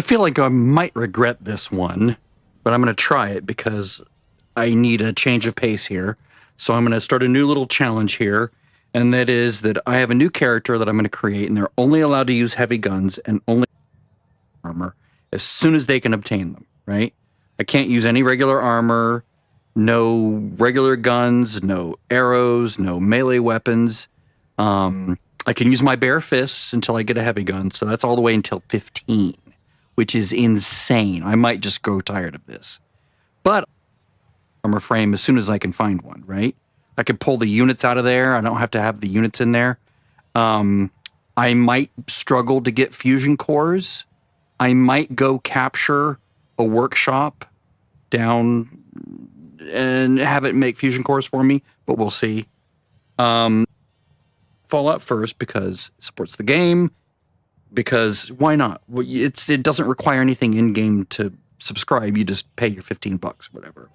I feel like I might regret this one, but I'm going to try it because I need a change of pace here. So I'm going to start a new little challenge here, and that is that I have a new character that I'm going to create, and they're only allowed to use heavy guns and only armor as soon as they can obtain them, right? I can't use any regular armor, no regular guns, no arrows, no melee weapons. I can use my bare fists until I get a heavy gun, so that's all the way until 15, which is insane. I might just grow tired of this. But armor frame as soon as I can find one, right? I can pull the units out of there. I don't have to have the units in there. I might struggle to get fusion cores. I might go capture a workshop down and have it make fusion cores for me, but we'll see. Fallout first because it supports the game, because why not? It doesn't require anything in-game to subscribe. You just pay your $15, whatever.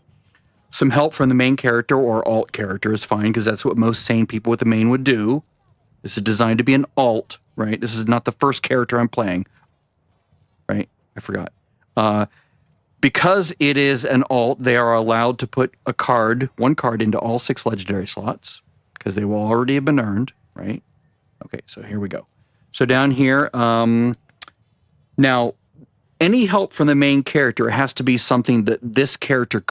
Some help from the main character or alt character is fine, because that's what most sane people with a main would do. This is designed to be an alt, right? This is not the first character I'm playing, right? I forgot. Because it is an alt, they are allowed to put one card into all 6 legendary slots, because they will already have been earned, right? Okay, so here we go. So down here, now, any help from the main character has to be something that this character,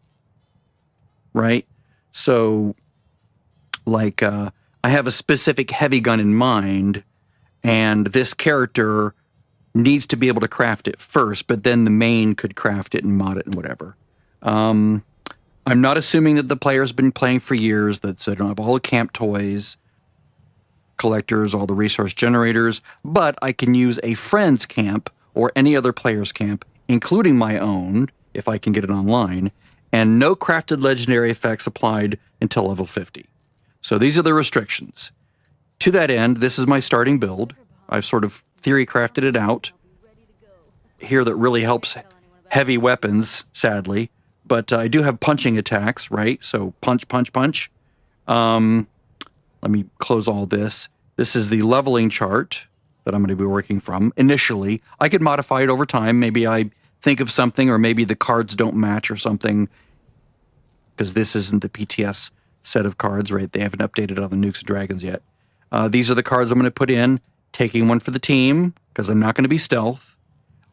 right? So, like, I have a specific heavy gun in mind, and this character needs to be able to craft it first, but then the main could craft it and mod it and whatever. I'm not assuming that the player's been playing for years, that so they don't have all the camp toys, collectors, all the resource generators, but I can use a friend's camp or any other player's camp, including my own, if I can get it online, and no crafted legendary effects applied until level 50. So these are the restrictions. To that end, this is my starting build. I've sort of theory crafted it out here that really helps heavy weapons, sadly, but I do have punching attacks, right? So punch, punch, punch. Let me close all this. This is the leveling chart that I'm going to be working from. Initially, I could modify it over time. Maybe I think of something, or maybe the cards don't match or something, because this isn't the PTS set of cards, right? They haven't updated on the Nukes and Dragons yet. These are the cards I'm going to put in, taking one for the team, because I'm not going to be stealth.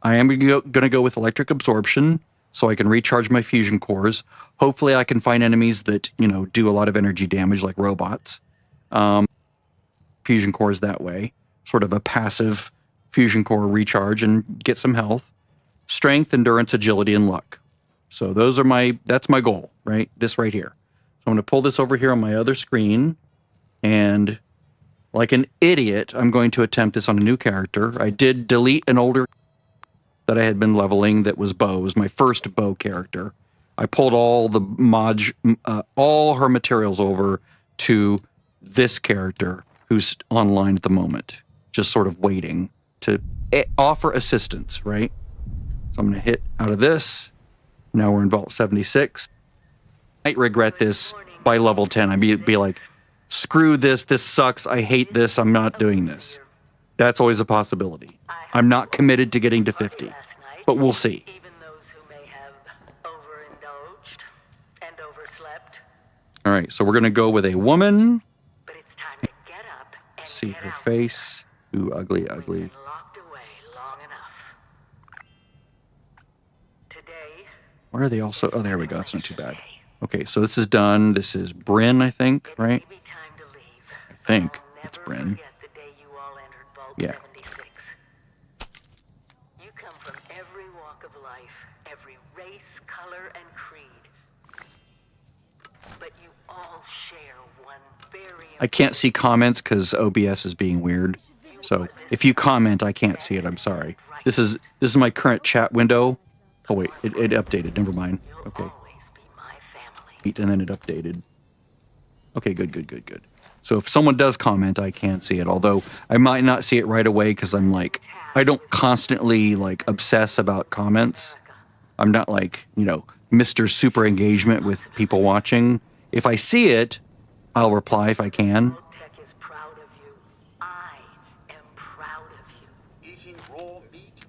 I am going to go with electric absorption, so I can recharge my fusion cores. Hopefully I can find enemies that, do a lot of energy damage, like robots. Fusion cores that way. Sort of a passive fusion core recharge and get some health. Strength, endurance, agility, and luck. So that's my goal, right? This right here. So I'm going to pull this over here on my other screen, and like an idiot, I'm going to attempt this on a new character. I did delete an older that I had been leveling that was Bo. It was my first Bo character. I pulled all the all her materials over to this character who's online at the moment, just sort of waiting to offer assistance, right? So I'm going to hit out of this. Now we're in Vault 76. I might regret this by level 10. I'd be like, screw this, this sucks, I hate this, I'm not doing this. That's always a possibility. I'm not committed to getting to 50, but we'll see. All right, so we're going to go with a woman. See her face. Ooh, ugly, ugly. Where are they also? Oh, there we go. That's not too bad. Okay, so this is done. This is Bryn, I think, right? I think it's Bryn. Yeah. You come from every walk of life, every race, color, and creed. But you all share one very... I can't see comments because OBS is being weird. So if you comment, I can't see it. I'm sorry. This is my current chat window. Oh wait, it updated. Never mind. Okay. And then it updated. Okay, good. So if someone does comment, I can see it. Although I might not see it right away because I'm like, I don't constantly like obsess about comments. I'm not like, Mr. Super Engagement with people watching. If I see it, I'll reply if I can.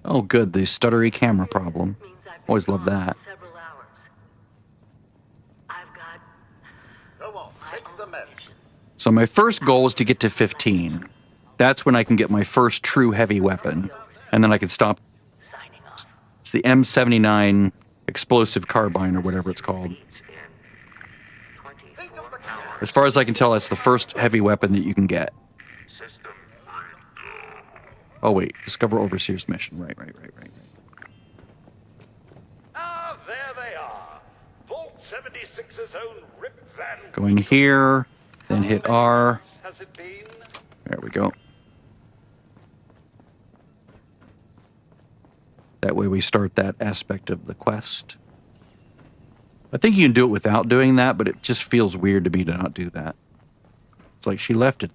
Oh, good. The stuttery camera problem. Always love that. Come on, take the meds. So my first goal is to get to 15. That's when I can get my first true heavy weapon. And then I can stop. It's the M79 explosive carbine or whatever it's called. As far as I can tell, that's the first heavy weapon that you can get. Oh, wait. Discover Overseer's mission. Right. Ah, there they are. Vault 76's own Rip Van. Going here, then hit R. Has it been? There we go. That way we start that aspect of the quest. I think you can do it without doing that, but it just feels weird to me to not do that. It's like she left it.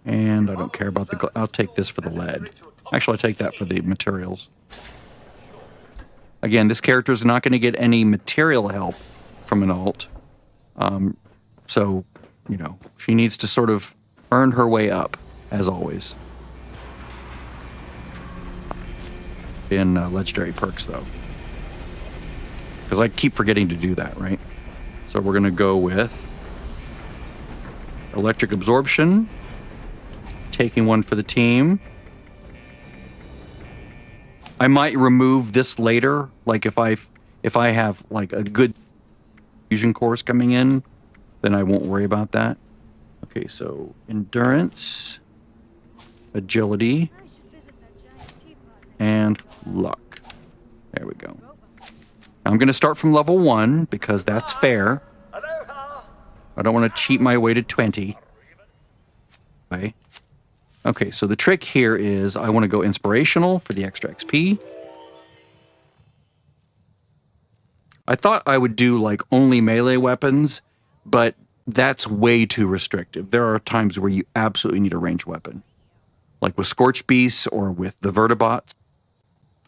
And I don't care about the... I'll take this for the lead. Actually, I'll take that for the materials. Again, this character is not going to get any material help from an alt. So, you know, she needs to sort of earn her way up, as always. In legendary perks, though. Because I keep forgetting to do that, right? So we're going to go with electric absorption. Taking one for the team. I might remove this later, like if I have like a good fusion course coming in, then I won't worry about that. Okay, so endurance, agility, and luck. There we go. I'm going to start from level 1 because that's fair. I don't want to cheat my way to 20. Okay. Okay, so the trick here is I want to go inspirational for the extra XP. I thought I would do like only melee weapons, but that's way too restrictive. There are times where you absolutely need a ranged weapon. Like with Scorch Beasts or with the Vertibots,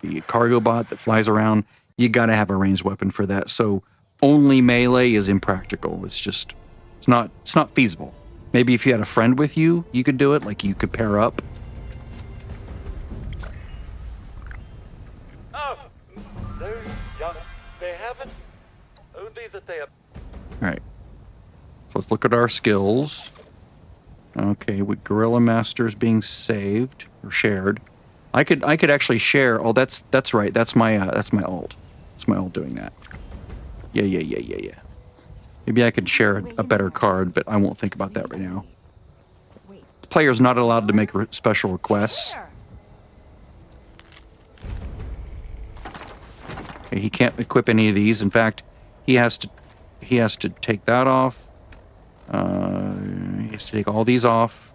the cargo bot that flies around, you got to have a ranged weapon for that. So only melee is impractical. It's not feasible. Maybe if you had a friend with you, you could do it. Like you could pair up. Oh, those young, they haven't. Only that they are. All right. So let's look at our skills. Okay, with Gorilla Masters being saved or shared, I could actually share. Oh, that's right. That's my alt. That's my alt doing that. Yeah. Maybe I could share a better card, but I won't think about that right now. The player's not allowed to make special requests. Okay, he can't equip any of these. In fact, he has to take that off. He has to take all these off.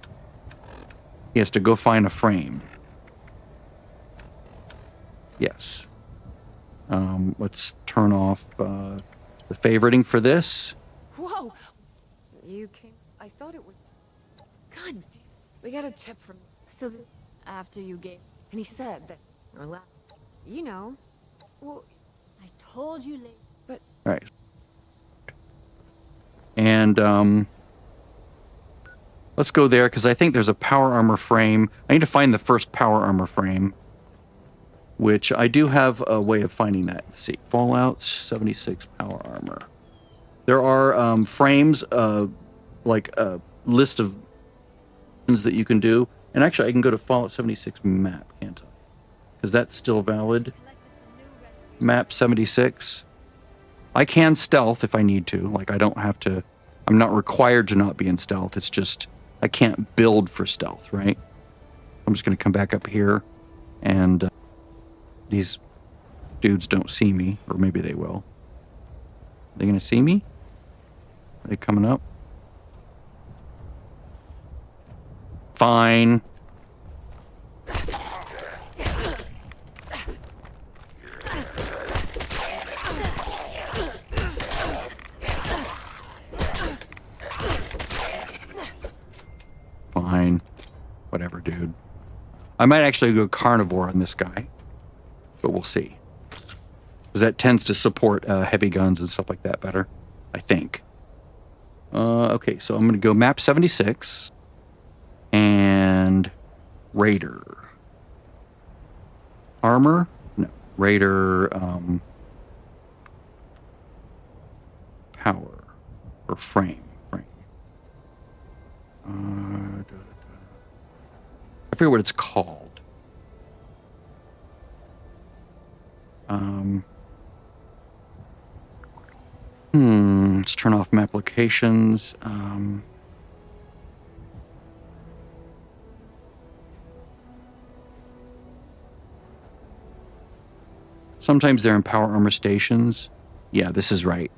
He has to go find a frame. Yes. Let's turn off the favoriting for this. Whoa! You came. I thought it was. God damn. We got a tip from. So after you gave. And he said that. Or you know. Well, I told you late. But. All right. And, let's go there because I think there's a power armor frame. I need to find the first power armor frame, which I do have a way of finding that. Let's see. Fallout 76 power armor. There are frames, like a list of things that you can do. And actually, I can go to Fallout 76 map, can't I? Because that's still valid. Map 76. I can stealth if I need to. Like, I don't have to... I'm not required to not be in stealth. It's just... I can't build for stealth, right? I'm just going to come back up here. And these dudes don't see me. Or maybe they will. Are they going to see me? Are they coming up? Fine. Fine. Whatever, dude. I might actually go carnivore on this guy. But we'll see. Because that tends to support heavy guns and stuff like that better. I think. Okay, so I'm going to go map 76. And Raider. armor? No. Raider power or frame. I forget what it's called. Let's turn off map locations. Sometimes they're in power armor stations. Yeah, this is right.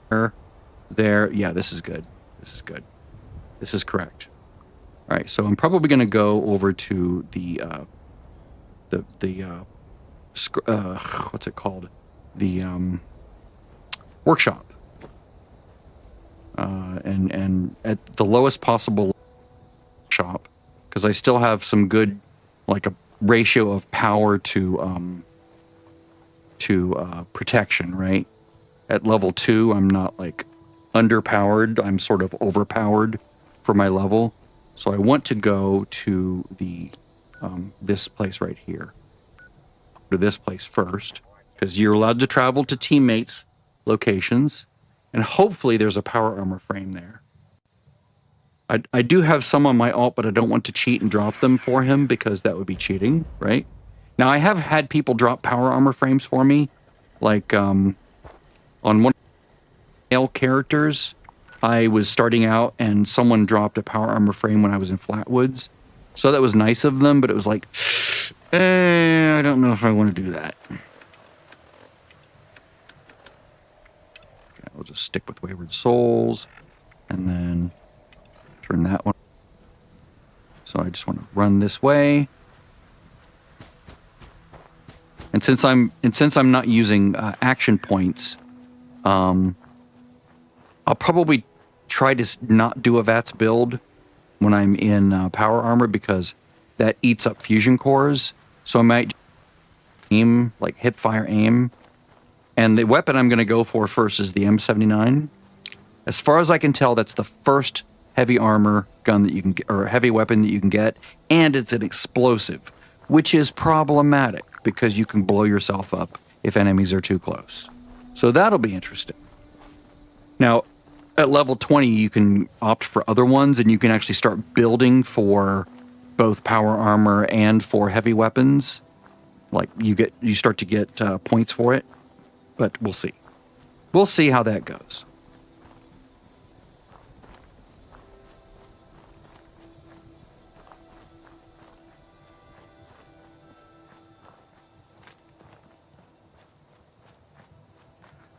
There. Yeah, this is good. This is good. This is correct. All right, so I'm probably going to go over to the what's it called? The workshop. And at the lowest possible shop, because I still have some good, like a ratio of power to protection, right? At level 2, I'm not like underpowered. I'm sort of overpowered for my level. So I want to go to the this place right here. To this place first, because you're allowed to travel to teammates' locations, and hopefully there's a power armor frame there. I do have some on my alt, but I don't want to cheat and drop them for him because that would be cheating, right? Now, I have had people drop power armor frames for me, like on one of the male characters. I was starting out and someone dropped a power armor frame when I was in Flatwoods. So that was nice of them, but it was like, I don't know if I want to do that. Okay, I'll just stick with Wayward Souls and then turn that one. So I just want to run this way. And since I'm not using action points, I'll probably try to not do a VATS build when I'm in power armor because that eats up fusion cores. So I might aim, like hip fire aim. And the weapon I'm going to go for first is the M79. As far as I can tell, that's the first heavy armor gun that you can get, or heavy weapon that you can get, and it's an explosive, which is problematic because you can blow yourself up if enemies are too close. So that'll be interesting. Now, at level 20, you can opt for other ones, and you can actually start building for both power armor and for heavy weapons. Like, you start to get points for it, but we'll see. We'll see how that goes.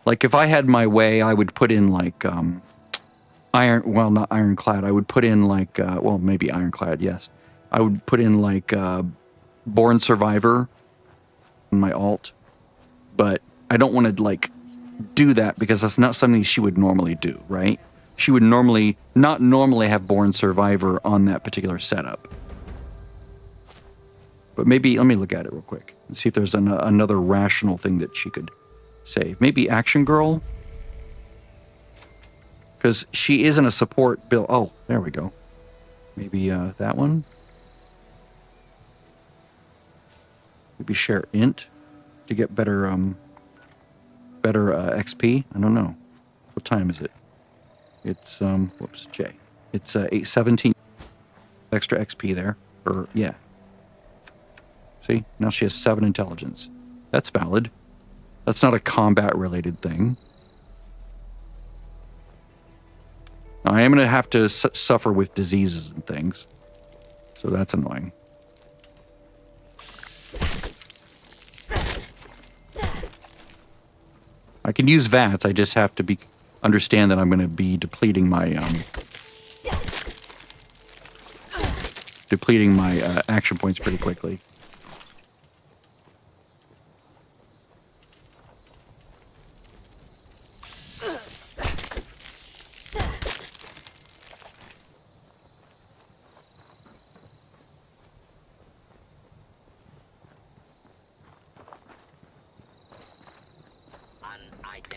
Like, if I had my way, I would put in, like, not ironclad. I would put in, like, maybe ironclad, yes. I would put in, like, Born Survivor in my alt. But I don't want to, like, do that because that's not something she would normally do, right? She would not normally have Born Survivor on that particular setup. But maybe, let me look at it real quick and see if there's another rational thing that she could save. Maybe Action Girl? Because she isn't a support build. Oh, there we go. Maybe that one? Maybe share int to get better XP? I don't know. What time is it? It's, J. It's 8:17. Extra XP there. Yeah. See? Now she has 7 intelligence. That's valid. That's not a combat-related thing. I am going to have to suffer with diseases and things. So that's annoying. I can use VATS, I just have to understand that I'm going to be depleting my action points pretty quickly.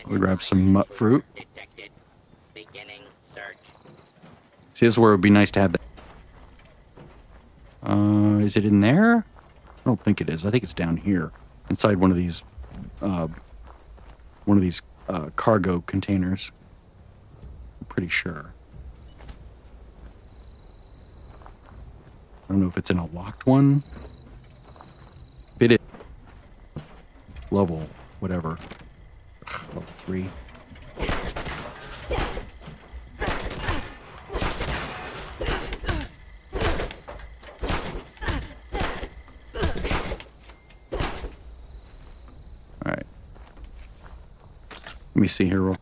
We'll grab some mutt fruit. See, this is where it would be nice to have that. Is it in there? I don't think it is. I think it's down here inside one of these cargo containers. I'm pretty sure. I don't know if it's in a locked one. If it is level whatever. Level 3. Alright. Let me see here.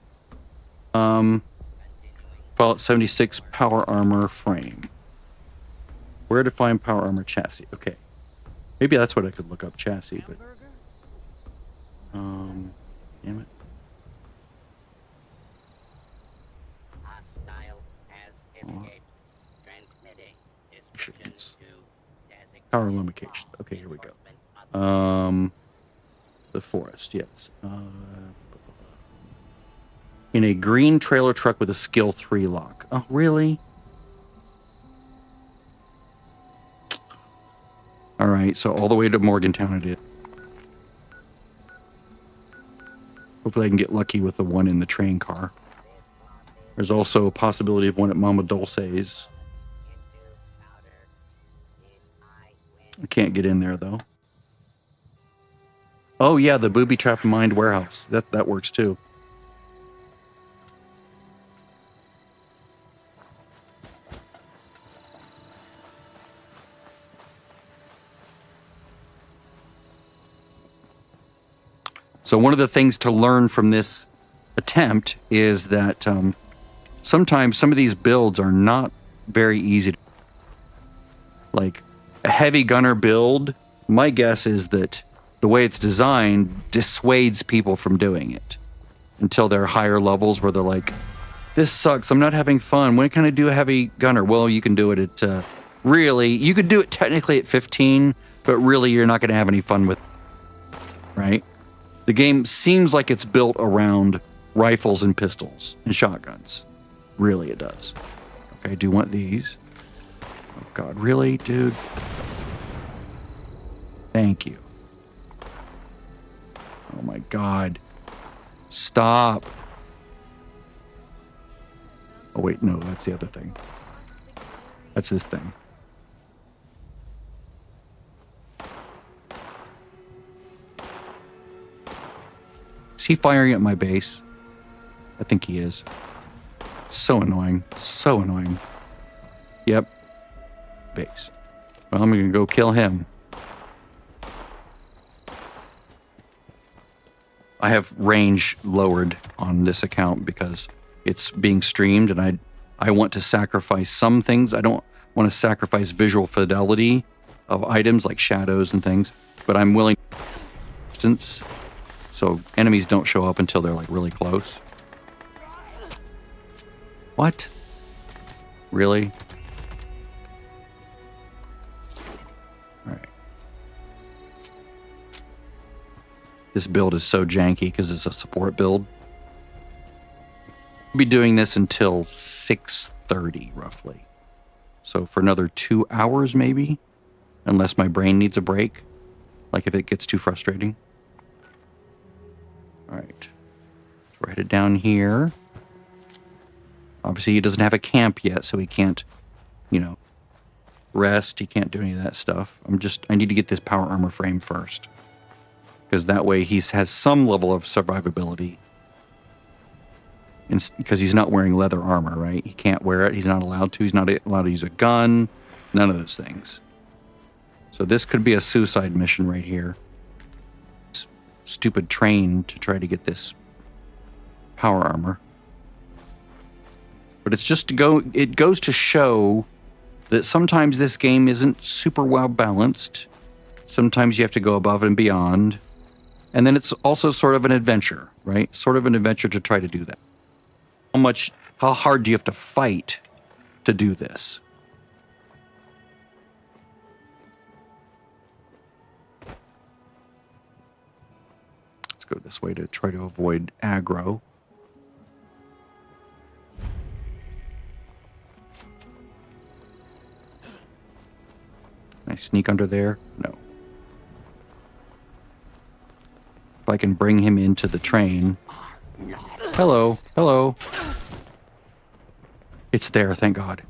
Fallout 76 power armor frame. Where to find power armor chassis? Okay. Maybe that's what I could look up, chassis, but damn it. Hostile has escaped. Transmitting descriptions to designated Power location. Okay, here we go. The forest, yes. In a green trailer truck with a skill 3 lock. Oh, really? All right, so all the way to Morgantown it is. Hopefully I can get lucky with the one in the train car. There's also a possibility of one at Mama Dulce's. I can't get in there, though. Oh, yeah, the booby trap mined warehouse. That works, too. So one of the things to learn from this attempt is that sometimes some of these builds are not very easy. Like a heavy gunner build, my guess is that the way it's designed dissuades people from doing it until they're higher levels where they're like, this sucks, I'm not having fun. When can I do a heavy gunner? Well, you can do it at, you could do it technically at 15, but really you're not going to have any fun with it, right? The game seems like it's built around rifles and pistols and shotguns. Really, it does. Okay, I do want these. Oh, God, really, dude? Thank you. Oh, my God. Stop. Oh, wait, no, that's the other thing. That's this thing. Is he firing at my base? I think he is. So annoying. So annoying. Yep. Base. Well, I'm going to go kill him. I have range lowered on this account because it's being streamed and I want to sacrifice some things. I don't want to sacrifice visual fidelity of items like shadows and things, but I'm willing to distance. So enemies don't show up until they're like really close. What? Really? All right. This build is so janky because it's a support build. I'll be doing this until 6:30 roughly. So for another 2 hours maybe, unless my brain needs a break, like if it gets too frustrating. All right, so we're headed down here. Obviously, he doesn't have a camp yet, so he can't, rest. He can't do any of that stuff. I need to get this power armor frame first, because that way he has some level of survivability. Because he's not wearing leather armor, right? He can't wear it. He's not allowed to. He's not allowed to use a gun. None of those things. So this could be a suicide mission right here. Stupid train to try to get this power armor. But it's just it goes to show that sometimes this game isn't super well balanced. Sometimes you have to go above and beyond. And then it's also sort of an adventure, right? Sort of an adventure to try to do that. How hard do you have to fight to do this? Go this way to try to avoid aggro. Can I sneak under there? No. I can bring him into the train. Hello, hello. It's there, thank God.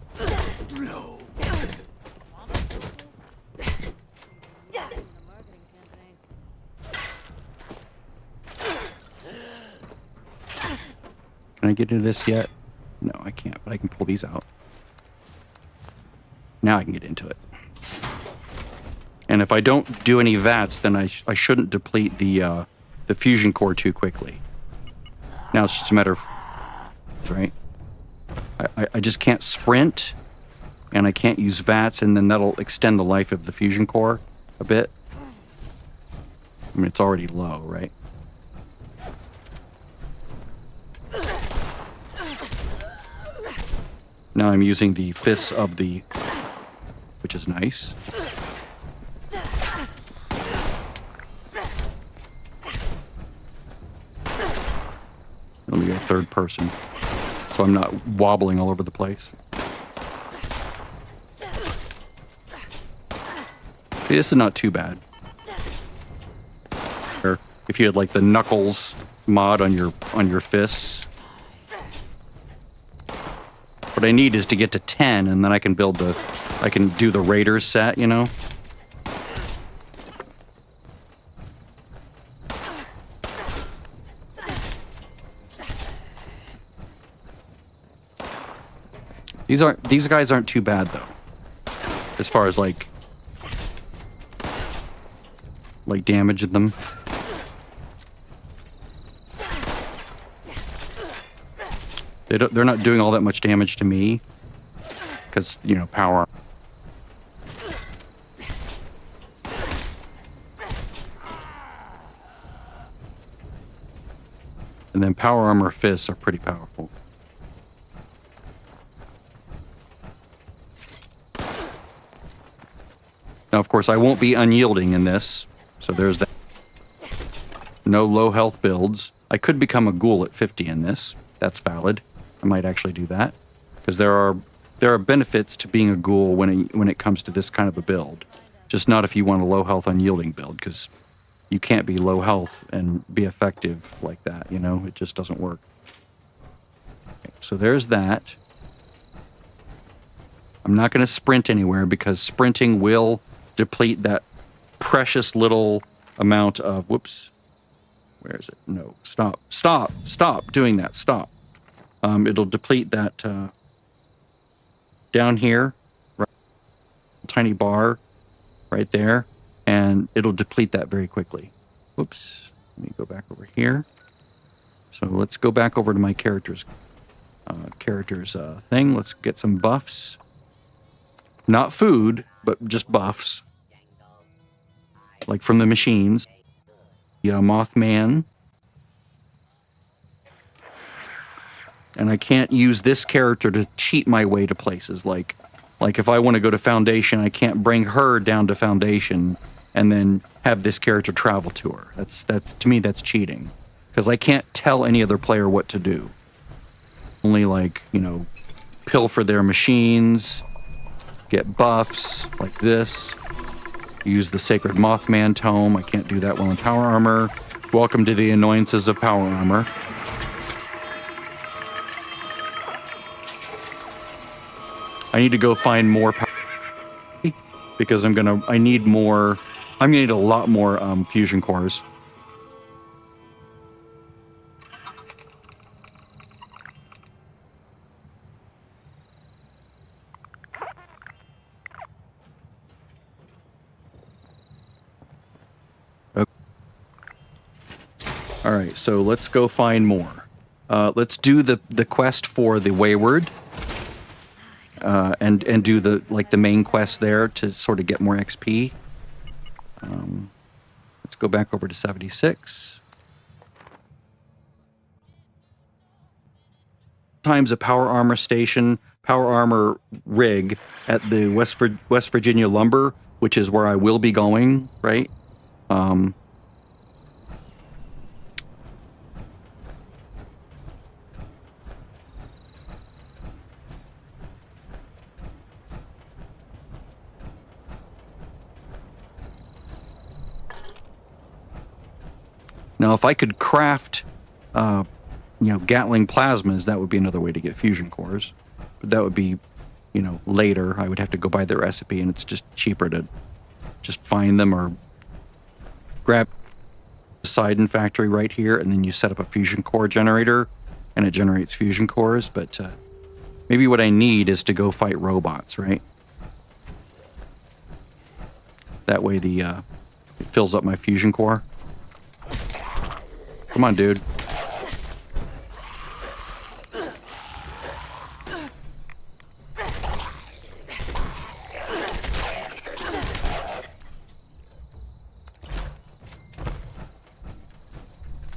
Can I get into this yet? No, I can't, but I can pull these out. Now I can get into it. And if I don't do any VATs, then I shouldn't deplete the fusion core too quickly. Now it's just a matter of... right? I just can't sprint, and I can't use VATs, and then that'll extend the life of the fusion core a bit. I mean, it's already low, right? Now I'm using the fists of the... which is nice. Let me go third person, so I'm not wobbling all over the place. See, this is not too bad. Or if you had like the Knuckles mod on your fists. What I need is to get to 10, and then I can build I can do the Raiders set, you know? These guys aren't too bad though. As far as like damaging them. They're not doing all that much damage to me, because, you know, power. And then power armor fists are pretty powerful. Now, of course, I won't be unyielding in this, so there's that. No low health builds. I could become a ghoul at 50 in this. That's valid. I might actually do that, because there are benefits to being a ghoul when it comes to this kind of a build. Just not if you want a low health unyielding build, because you can't be low health and be effective like that, you know? It just doesn't work. Okay, so there's that. I'm not going to sprint anywhere, because sprinting will deplete that precious little amount of... whoops. Where is it? No. Stop. Stop. Stop doing that. Stop. It'll deplete that down here, right, tiny bar right there, and it'll deplete that very quickly. Whoops. Let me go back over here. So let's go back over to my characters thing. Let's get some buffs. Not food, but just buffs. Like from the machines. Yeah, Mothman. And I can't use this character to cheat my way to places. Like if I want to go to Foundation, I can't bring her down to Foundation and then have this character travel to her. That's to me, that's cheating. Because I can't tell any other player what to do. Only, like, you know, pilfer their machines, get buffs like this. Use the Sacred Mothman Tome. I can't do that well in Power Armor. Welcome to the annoyances of Power Armor. I need to go find more power, because I'm gonna need a lot more fusion cores. Okay. All right, so let's go find more. Let's do the quest for the Wayward. And do the main quest there to sort of get more XP. Let's go back over to 76. Times a power armor station, power armor rig at the West Virginia Lumber, which is where I will be going, right? Now, if I could craft, Gatling plasmas, that would be another way to get fusion cores. But that would be, later. I would have to go buy the recipe, and it's just cheaper to just find them or grab a Poseidon factory right here, and then you set up a fusion core generator, and it generates fusion cores. But maybe what I need is to go fight robots, right? That way it fills up my fusion core. Come on, dude.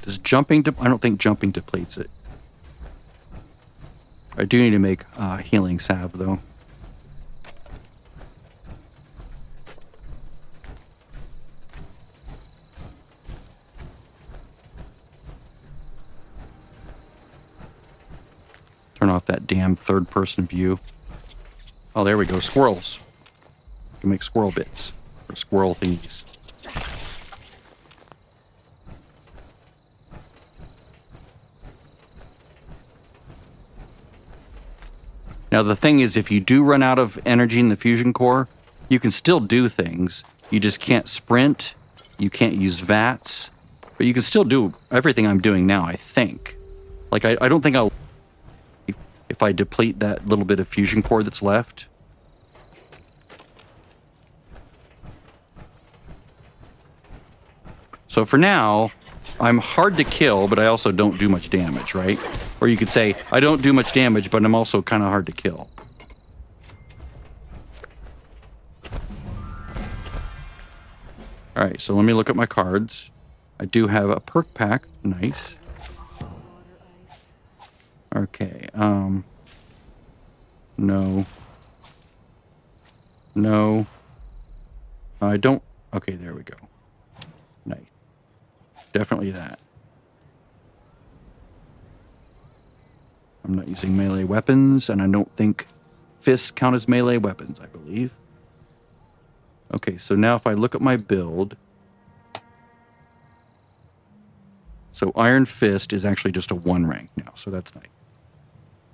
Does jumping... I don't think jumping depletes it. I do need to make healing salve, though. Turn off that damn third-person view. Oh, there we go. Squirrels. You can make squirrel bits. Or squirrel thingies. Now, the thing is, if you do run out of energy in the fusion core, you can still do things. You just can't sprint. You can't use VATS. But you can still do everything I'm doing now, I think. Like, I don't think I'll... if I deplete that little bit of fusion core that's left. So for now, I'm hard to kill, but I also don't do much damage, right? Or you could say, I don't do much damage, but I'm also kind of hard to kill. Alright, so let me look at my cards. I do have a perk pack. Nice. Okay, no. No. I don't... Okay, there we go. Nice. Definitely that. I'm not using melee weapons, and I don't think fists count as melee weapons, I believe. Okay, so now if I look at my build... So Iron Fist is actually just a 1 rank now, so that's nice.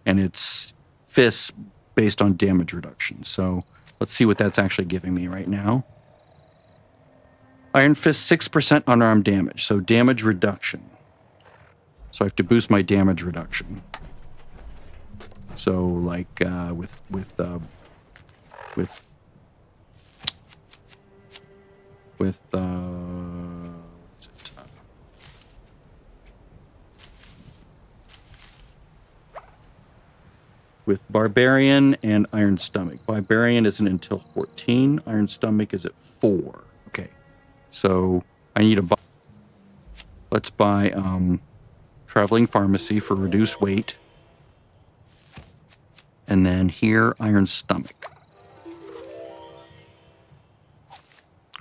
And it's fists based on damage reduction. So let's see what that's actually giving me right now. Iron Fist, 6% unarmed damage, so damage reduction. So I have to boost my damage reduction. So like with Barbarian and Iron Stomach. Barbarian isn't until 14. Iron Stomach is at 4. Okay. So I need a... Let's buy Traveling Pharmacy for reduced weight. And then here, Iron Stomach.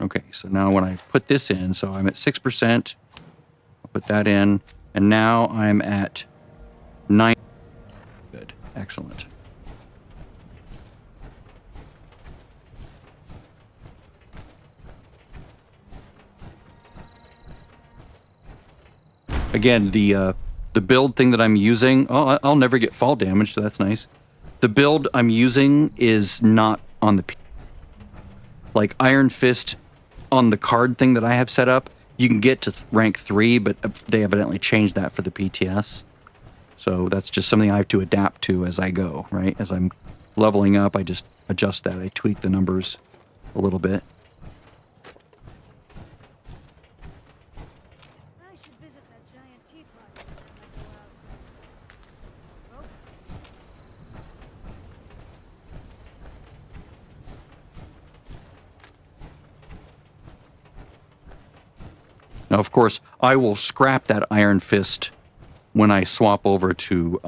Okay, so now when I put this in, so I'm at 6%. I'll put that in. And now I'm at 9. Good. Excellent. Again, the build thing that I'm using... Oh, I'll never get fall damage, so that's nice. The build I'm using is not on the... Like Iron Fist on the card thing that I have set up, you can get to rank 3, but they evidently changed that for the PTS. So that's just something I have to adapt to as I go, right? As I'm leveling up, I just adjust that. I tweak the numbers a little bit. I should visit that giant teapot when I go out. Now, of course, I will scrap that Iron Fist when I swap over to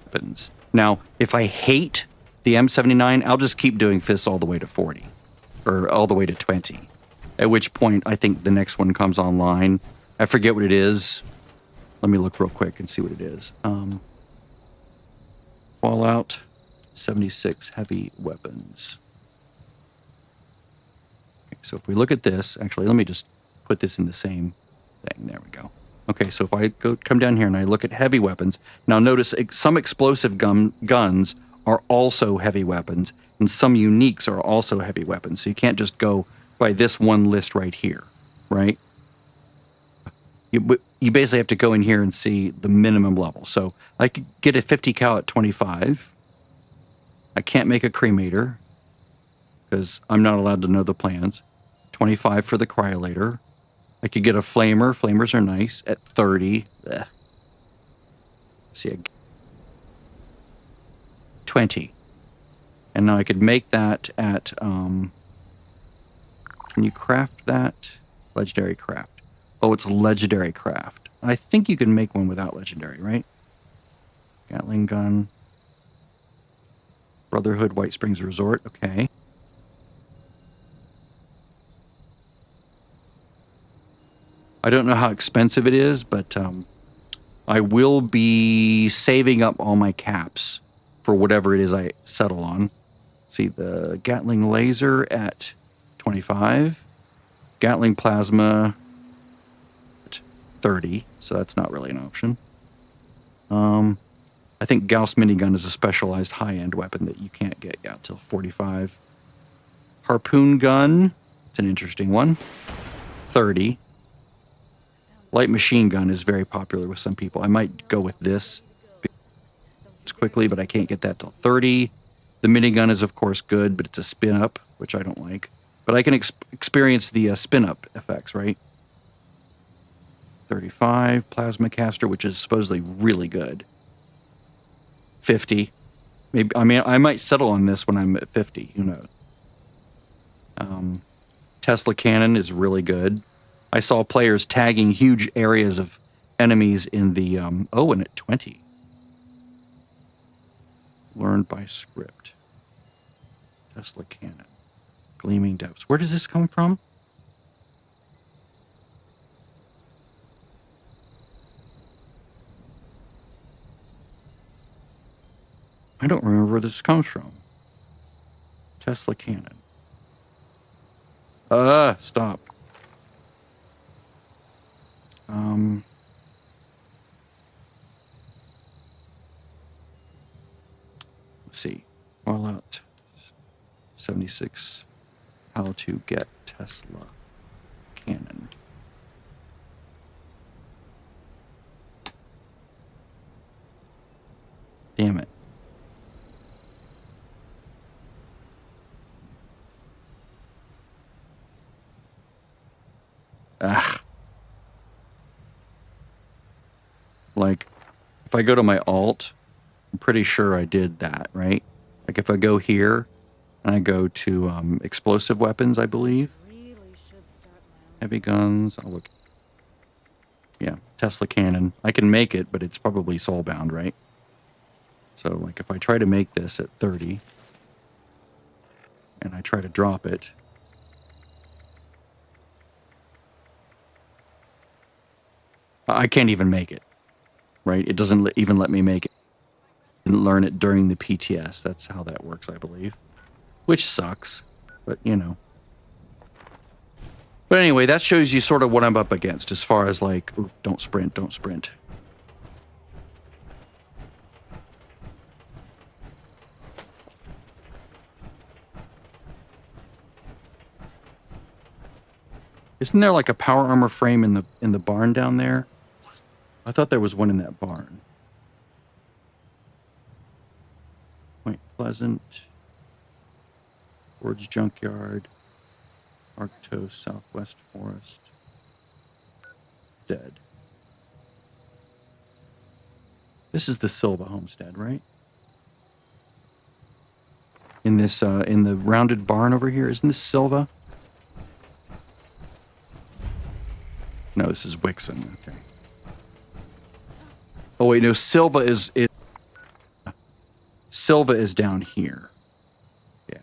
weapons. Now, if I hate the M79, I'll just keep doing fists all the way to 40. Or all the way to 20. At which point, I think the next one comes online. I forget what it is. Let me look real quick and see what it is. Fallout 76 heavy weapons. Okay, so if we look at this, actually, let me just put this in the same thing. There we go. Okay, so if I come down here and I look at heavy weapons, now notice some explosive guns are also heavy weapons, and some uniques are also heavy weapons. So you can't just go by this one list right here, right? You basically have to go in here and see the minimum level. So I could get a 50 cal at 25. I can't make a cremator because I'm not allowed to know the plans. 25 for the cryolator. I could get a flamer. Flamers are nice at 30. Ugh. See, 20. And now I could make that at, can you craft that? Legendary craft. Oh, it's legendary craft. I think you can make one without legendary, right? Gatling gun. Brotherhood White Springs Resort. Okay. I don't know how expensive it is, but I will be saving up all my caps for whatever it is I settle on. See, the Gatling laser at 25. Gatling plasma 30, so that's not really an option. I think Gauss minigun is a specialized high-end weapon that you can't get yet till 45. Harpoon gun, it's an interesting one. 30. Light machine gun is very popular with some people. I might go with this quickly, but I can't get that till 30. The minigun is, of course, good, but it's a spin-up, which I don't like. But I can experience the spin-up effects, right? 35. Plasma caster, which is supposedly really good. 50. Maybe. I mean, I might settle on this when I'm at 50. Who knows? Tesla cannon is really good. I saw players tagging huge areas of enemies in the... and at 20. Learned by script. Tesla cannon. Gleaming depths. Where does this come from? I don't remember where this comes from. Tesla cannon. Stop. Let's see. Fallout 76. How to get Tesla cannon. Damn it. Like, if I go to my alt, I'm pretty sure I did that, right? Like, if I go here, and I go to explosive weapons, I believe. Heavy guns, I'll look. Yeah, Tesla cannon. I can make it, but it's probably soulbound, right? So, like, if I try to make this at 30, and I try to drop it, I can't even make it, right? It doesn't even let me make it. Didn't learn it during the PTS. That's how that works, I believe. Which sucks, but you know. But anyway, that shows you sort of what I'm up against as far as like, ooh, don't sprint, don't sprint. Isn't there like a power armor frame in the barn down there? I thought there was one in that barn. Point Pleasant. Ford's Junkyard. Arctos, Southwest Forest. Dead. This is the Silva homestead, right? In this, in the rounded barn over here, isn't this Silva? No, this is Wixon. Okay. Oh wait, no, Silva is down here. Yeah.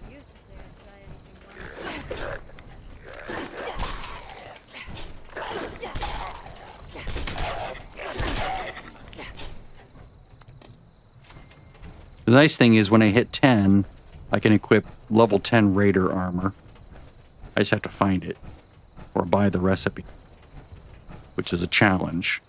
Used to say I'd try anything once. The nice thing is when I hit 10, I can equip level 10 Raider armor. I just have to find it or buy the recipe, which is a challenge.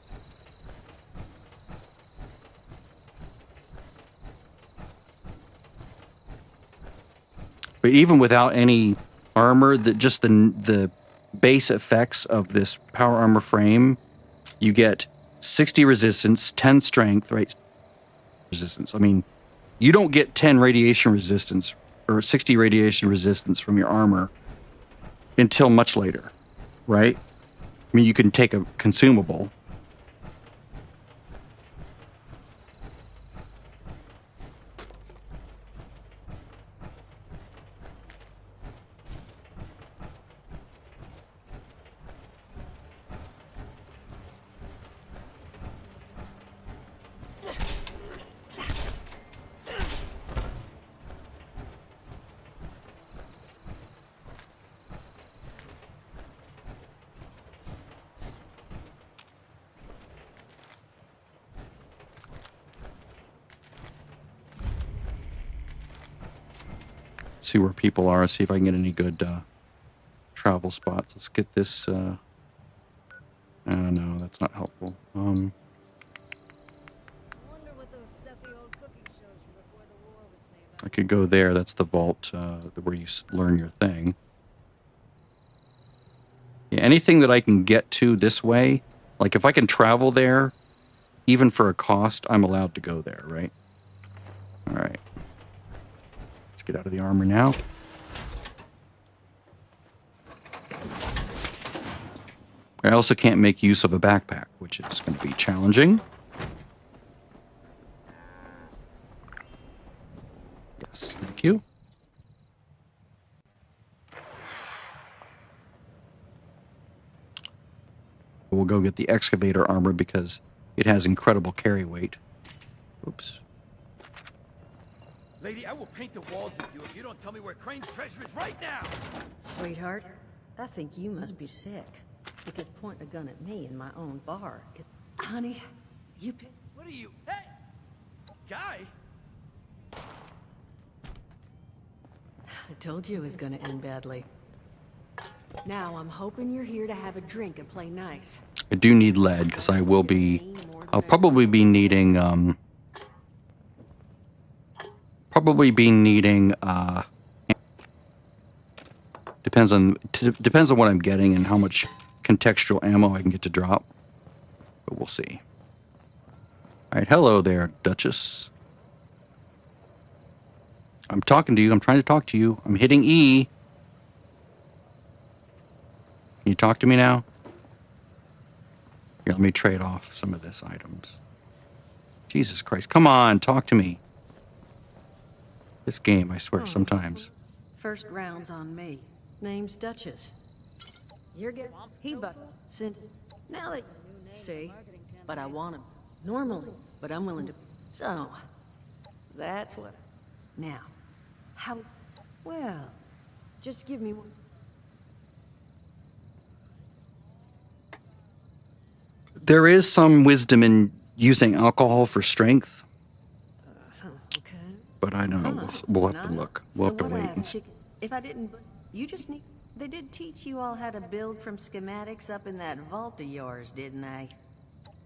But even without any armor, just the base effects of this power armor frame, you get 60 resistance, 10 strength, right? Resistance. I mean, you don't get 10 radiation resistance or 60 radiation resistance from your armor until much later, right? I mean, you can take a consumable. See where people are, see if I can get any good travel spots. Let's get this. No, that's not helpful. I wonder what those stuffy old cooking shows from before the war would say about I could go there. That's the vault where you learn your thing. Yeah, anything that I can get to this way, like if I can travel there, even for a cost, I'm allowed to go there, right? All right. Let's get out of the armor now. I also can't make use of a backpack, which is going to be challenging. Yes, thank you. We'll go get the excavator armor because it has incredible carry weight. Oops. Lady, I will paint the walls with you if you don't tell me where Crane's treasure is right now! Sweetheart, I think you must be sick. Because pointing a gun at me in my own bar is... Honey, you... What are you... Hey! Guy? I told you it was gonna end badly. Now, I'm hoping you're here to have a drink and play nice. I do need lead because I will be... I'll probably be needing... depends on what I'm getting and how much contextual ammo I can get to drop. But we'll see. All right, hello there, Duchess. I'm talking to you. I'm trying to talk to you. I'm hitting E. Can you talk to me now? Here, let me trade off some of this items. Jesus Christ, come on, talk to me. This game, I swear, sometimes. First round's on me. Name's Duchess. You're getting... He but since... Now that... See? But I want him. Normally. But I'm willing to... So... That's what... Now... How... Well... Just give me one... There is some wisdom in using alcohol for strength. Okay. But I don't know. We'll have to look. We'll have to wait and see. If I didn't... You just need... They did teach you all how to build from schematics up in that vault of yours, didn't they?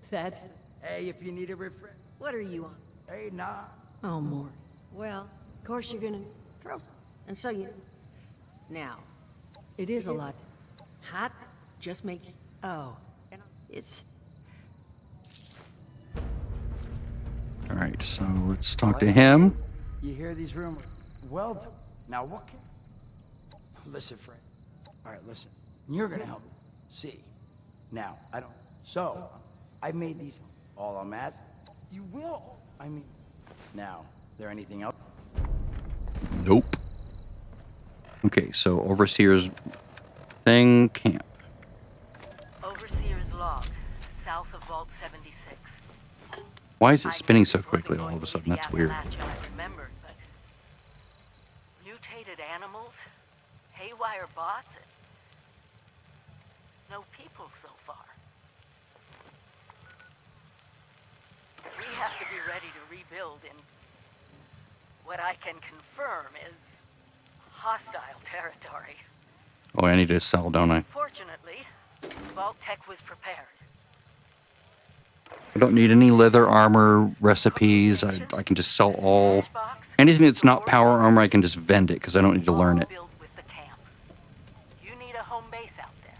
That's... Hey, if you need a refresh... What are you on? Hey, nah. Oh, more. Well, of course you're gonna throw some. And so you... Now, it is a lot. Hot, just make... Oh, it's... All right, so let's talk to him. You hear these rumors? Well done. Now what can... Listen, friend. All right, listen. You're gonna help me. See. Now, I don't... So, I made these... All I'm asking... You will... I mean... Now, there anything else? Nope. Okay, so Overseer's thing, camp. Overseer's log, south of Vault 76. Why is it spinning so quickly all of a sudden? That's weird. I remembered, but mutated animals, haywire bots, and no people so far. We have to be ready to rebuild in What I can confirm is hostile territory. Oh, I need to sell, don't I? Fortunately, Vault Tech was prepared. I don't need any leather armor recipes. I can just sell all. Anything that's not power armor, I can just vend it because I don't need to learn it. Built with the camp. You need a home base out there.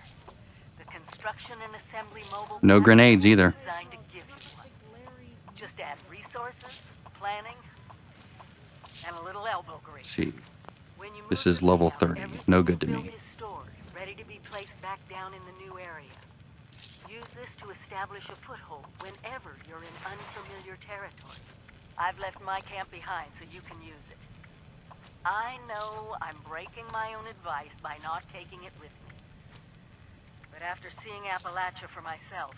The construction and assembly mobile No platform grenades is either. designed to give you one. Just add resources, planning, and a little elbow grease. Let's see. When you This move is the level layout, 30. everything No good to built me. is stored, ready to be placed back down in the new area. Use this to establish a foothold whenever you're in unfamiliar territory. I've left my camp behind so you can use it. I know I'm breaking my own advice by not taking it with me. But after seeing Appalachia for myself,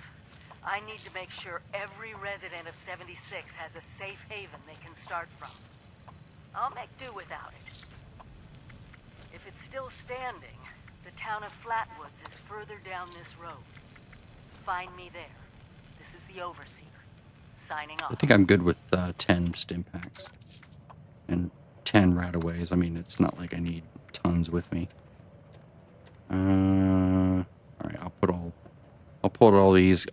I need to make sure every resident of 76 has a safe haven they can start from. I'll make do without it. If it's still standing, the town of Flatwoods is further down this road. Find me there. This is the Overseer. Signing off. I think I'm good with 10 stim packs and 10 rataways. I mean, it's not like I need tons with me. All right, I'll put all these.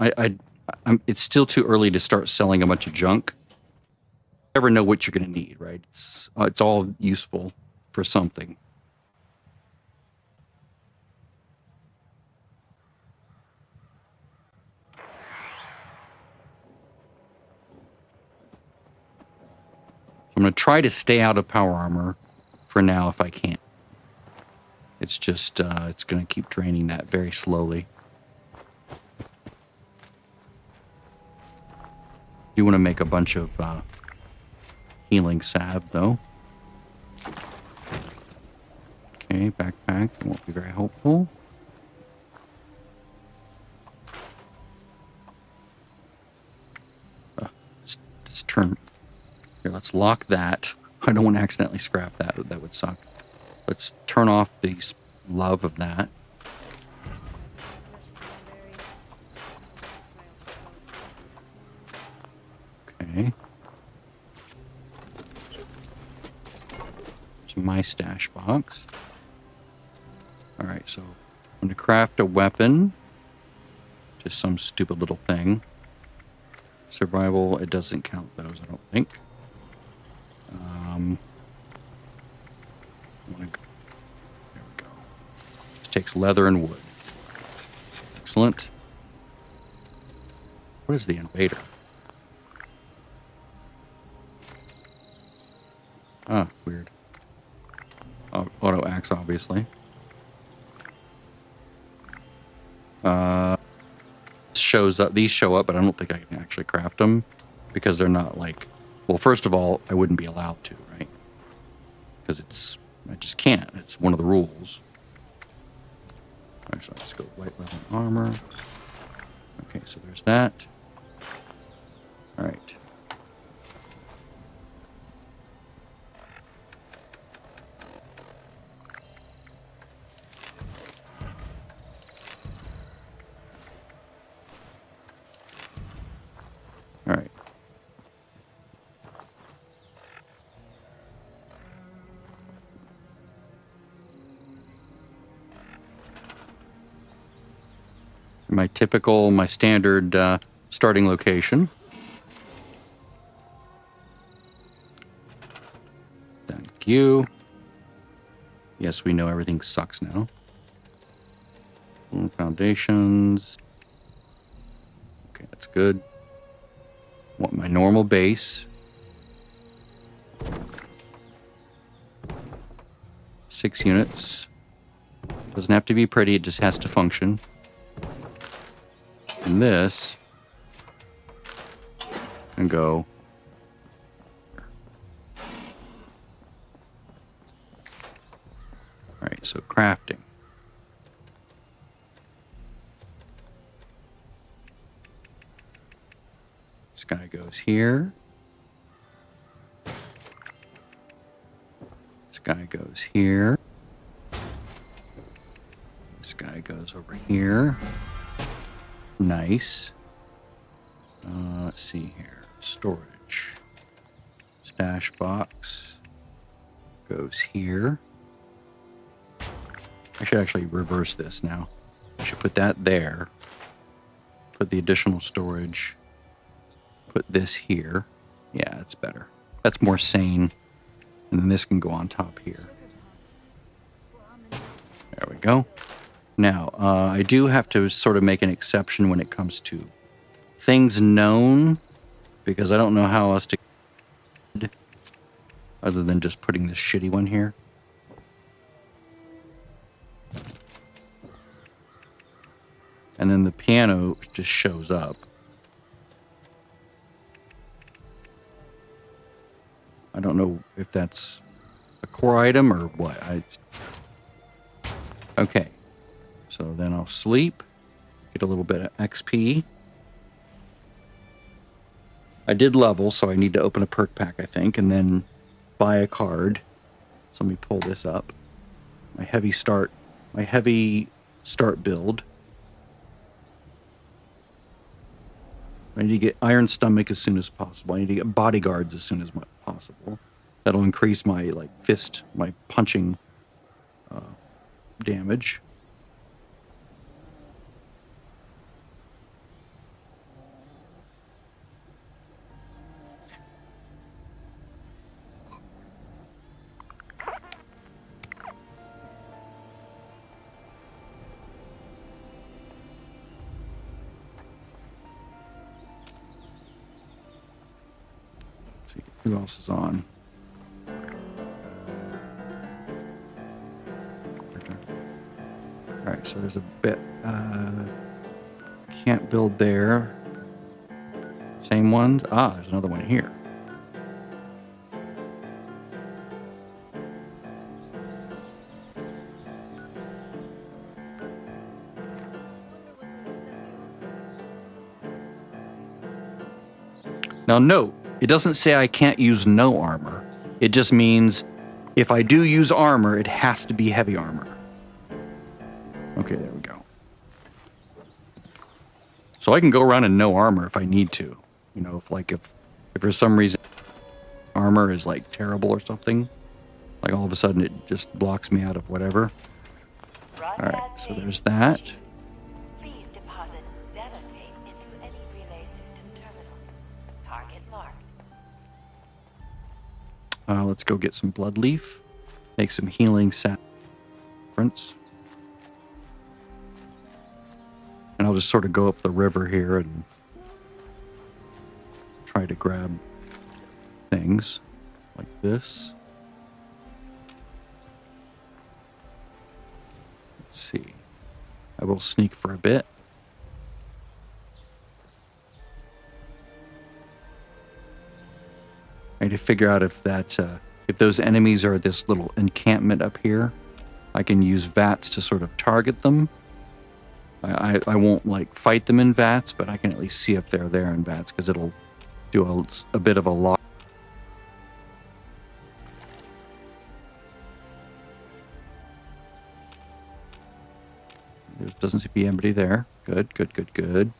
It's still too early to start selling a bunch of junk. You never know what you're going to need, right? It's all useful for something. I'm going to try to stay out of power armor for now if I can. It's just, it's going to keep draining that very slowly. Do want to make a bunch of healing salve, though. Okay, backpack. Won't be very helpful. Let's turn... Here, let's lock that. I don't want to accidentally scrap that. That would suck. Let's turn off the love of that. Okay. It's my stash box. Alright, so I'm going to craft a weapon. Just some stupid little thing. Survival, it doesn't count those, I don't think. There we go. Just takes leather and wood. Excellent. What is the invader? Ah, weird. Oh, auto axe, obviously. Shows up. These show up, but I don't think I can actually craft them because they're not like. Well, first of all, I wouldn't be allowed to, right? Because I just can't. It's one of the rules. Alright, so let's go white leather armor. Okay, so there's that. Alright. Alright. My standard starting location. Thank you. Yes, we know everything sucks now. Foundations. Okay, that's good. Want my normal base. 6 units. Doesn't have to be pretty, it just has to function. And this and go. Alright, so crafting. This guy goes here. This guy goes here. This guy goes over here. Nice. Let's see here. Storage. Stash box. goes here. I should actually reverse this now. I should put that there. Put the additional storage. Put this here. Yeah, that's better. That's more sane. And then this can go on top here. There we go. Now, I do have to sort of make an exception when it comes to things known, because I don't know how else to, other than just putting this shitty one here. And then the piano just shows up. I don't know if that's a core item or what. Okay. So then I'll sleep. Get a little bit of XP. I did level, so I need to open a perk pack, I think, and then buy a card. So let me pull this up. My heavy start build. I need to get Iron Stomach as soon as possible. I need to get Bodyguards as soon as possible. That'll increase my my punching damage. Who else is on? Alright, so there's a bit. Can't build there. Same ones? Ah, there's another one here. Now, note. It doesn't say I can't use no armor. It just means if I do use armor, it has to be heavy armor. Okay, there we go. So I can go around in no armor if I need to. You know, if for some reason armor is like terrible or something, like all of a sudden it just blocks me out of whatever. All right, so there's that. Please deposit data tape into any relay system terminal. Target marked. Let's go get some blood leaf. Make some healing sap. And I'll just sort of go up the river here and try to grab things like this. Let's see. I will sneak for a bit. I need to figure out if those enemies are this little encampment up here. I can use VATS to sort of target them. I won't like fight them in VATS, but I can at least see if they're there in VATS because it'll do a bit of a lock. There doesn't seem to be anybody there. Good, good, good, good.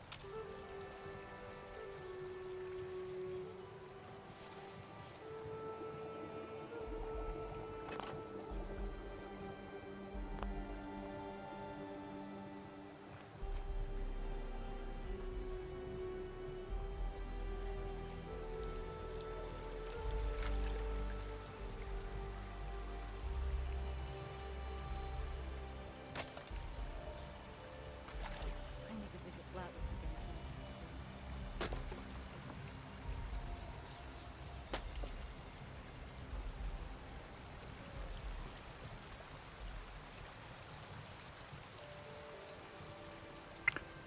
I need to visit Flatwoods again sometime soon.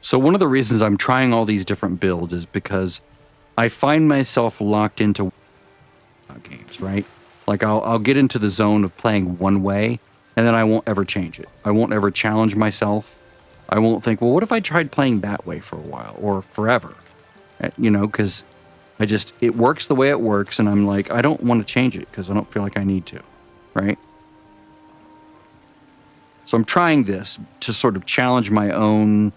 So one of the reasons I'm trying all these different builds is because I find myself locked into games, right? Like I'll get into the zone of playing one way, and then I won't ever change it. I won't ever challenge myself. I won't think, well, what if I tried playing that way for a while or forever? You know, because it works the way it works, and I'm like, I don't want to change it because I don't feel like I need to, right? So I'm trying this to sort of challenge my own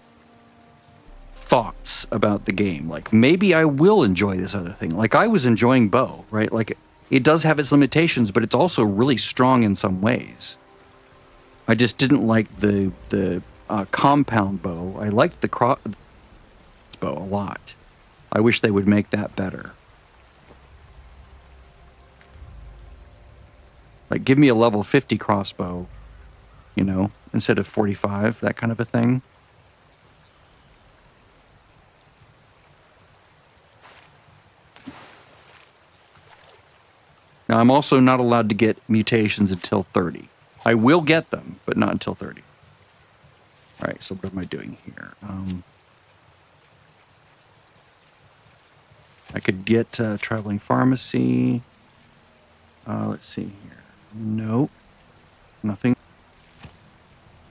thoughts about the game. Like maybe I will enjoy this other thing. Like I was enjoying bow, right? Like it does have its limitations, but it's also really strong in some ways. I just didn't like the compound bow. I liked the crossbow a lot. I wish they would make that better. Like, give me a level 50 crossbow, you know, instead of 45, that kind of a thing. Now, I'm also not allowed to get mutations until 30. I will get them, but not until 30. All right, so what am I doing here? I could get traveling pharmacy. Let's see here. Nope. Nothing.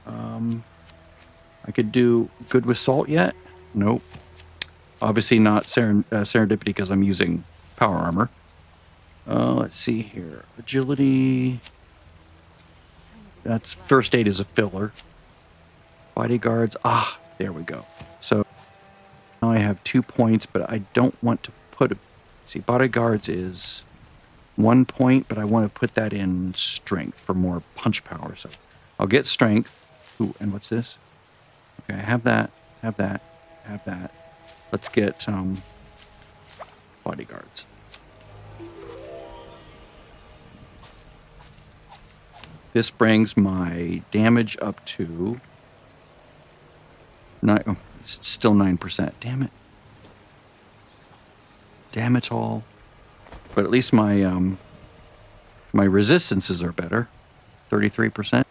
I could do good with salt yet? Nope. Obviously not serendipity because I'm using power armor. Let's see here. Agility. That's first aid is a filler. Bodyguards. Ah, there we go. So now I have 2 points, but I don't want to put see, bodyguards is 1 point, but I want to put that in strength for more punch power. So I'll get strength. Ooh, and what's this? Okay, I have that, have that, have that. Let's get bodyguards. This brings my damage up to 9. Oh, it's still 9%. Damn it. Damn it all. But at least my my resistances are better. 33%.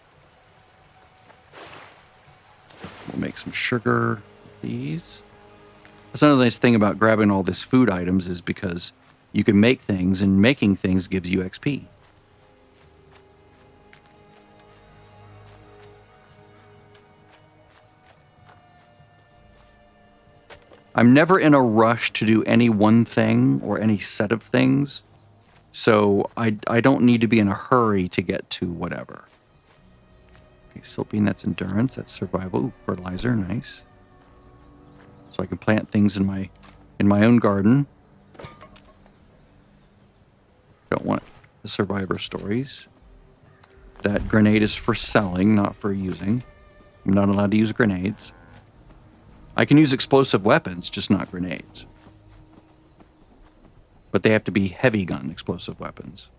We'll make some sugar with these. That's another nice thing about grabbing all this food items is because you can make things, and making things gives you XP. I'm never in a rush to do any one thing or any set of things, so I don't need to be in a hurry to get to whatever. Okay, siltbean, that's endurance, that's survival. Ooh, fertilizer, nice. So I can plant things in my own garden. Don't want the survivor stories. That grenade is for selling, not for using. I'm not allowed to use grenades. I can use explosive weapons, just not grenades. But they have to be heavy gun explosive weapons,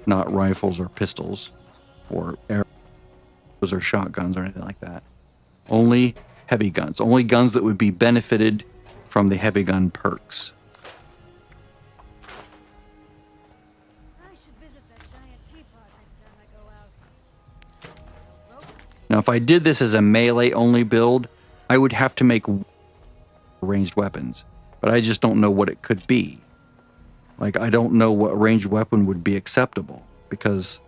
not rifles or pistols or arrows or shotguns or anything like that. Only heavy guns. Only guns that would be benefited from the heavy gun perks. I should visit that giant teapot next time I go out. Now, if I did this as a melee-only build, I would have to make ranged weapons, but I just don't know what it could be. Like, I don't know what ranged weapon would be acceptable, because,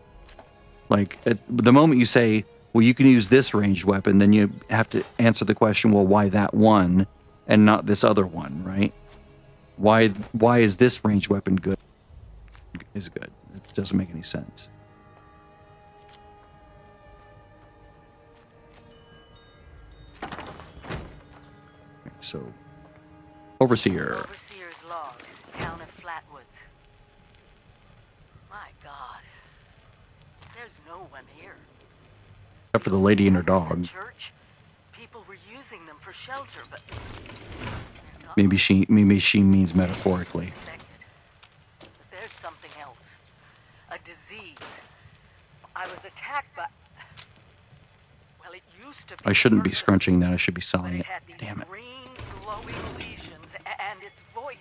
like, at the moment you say, well, you can use this ranged weapon, then you have to answer the question, well, why that one and not this other one, right? Why is this ranged weapon good? Is good. It doesn't make any sense. So, Overseer. Overseer's log, town of Flatwoods. My God. There's no one here. Except for the lady and her dog. Church? People were using them for shelter, but Maybe she means metaphorically. But there's something else. A disease. I was attacked by... Well, it used to be... I shouldn't be murder, scrunching that. I should be but selling it it. had these Damn it. green, glowing lesions, and its voice.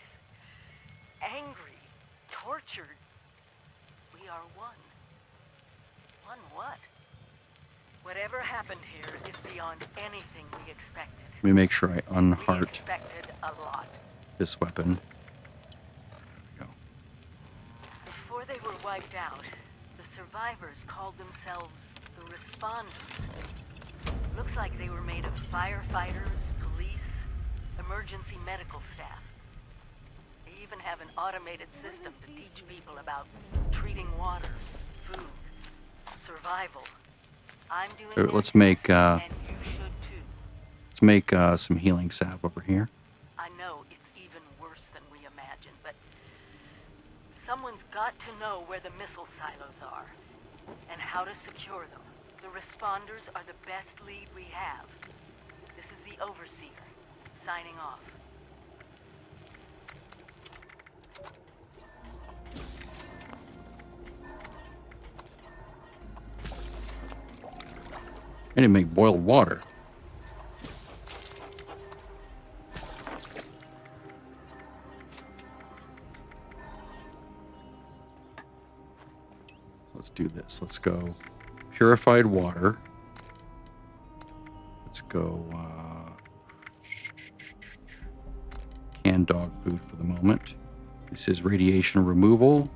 Angry, tortured. We are one. One what? Whatever happened here is beyond anything we expected. Let me make sure I We unheart expected a lot. this weapon. There we go. Before they were wiped out, the survivors called themselves the Responders. Looks like they were made of firefighters, police, emergency medical staff. They even have an automated system to teach people about treating water, food, survival. I'm doing So this, let's make and you should too. let's make some healing salve over here. I know it's even worse than we imagined, but someone's got to know where the missile silos are and how to secure them. The responders are the best lead we have. This is the Overseer, signing off. I didn't make boiled water. Let's do this. Let's go purified water. Let's go canned dog food for the moment. This is radiation removal.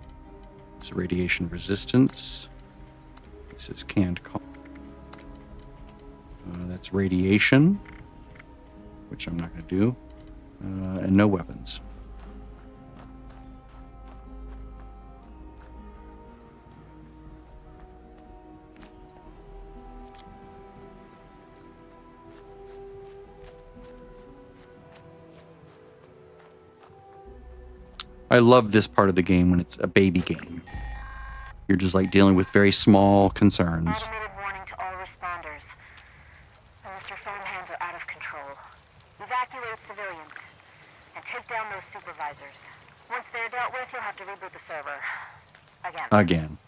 This is radiation resistance. This is canned that's radiation, which I'm not going to do, and no weapons. I love this part of the game when it's a baby game. You're just like dealing with very small concerns. Automated warning to all responders. Mr. Fountainhands are out of control. Evacuate civilians and take down those supervisors. Once they're dealt with, you'll have to reboot the server. Again.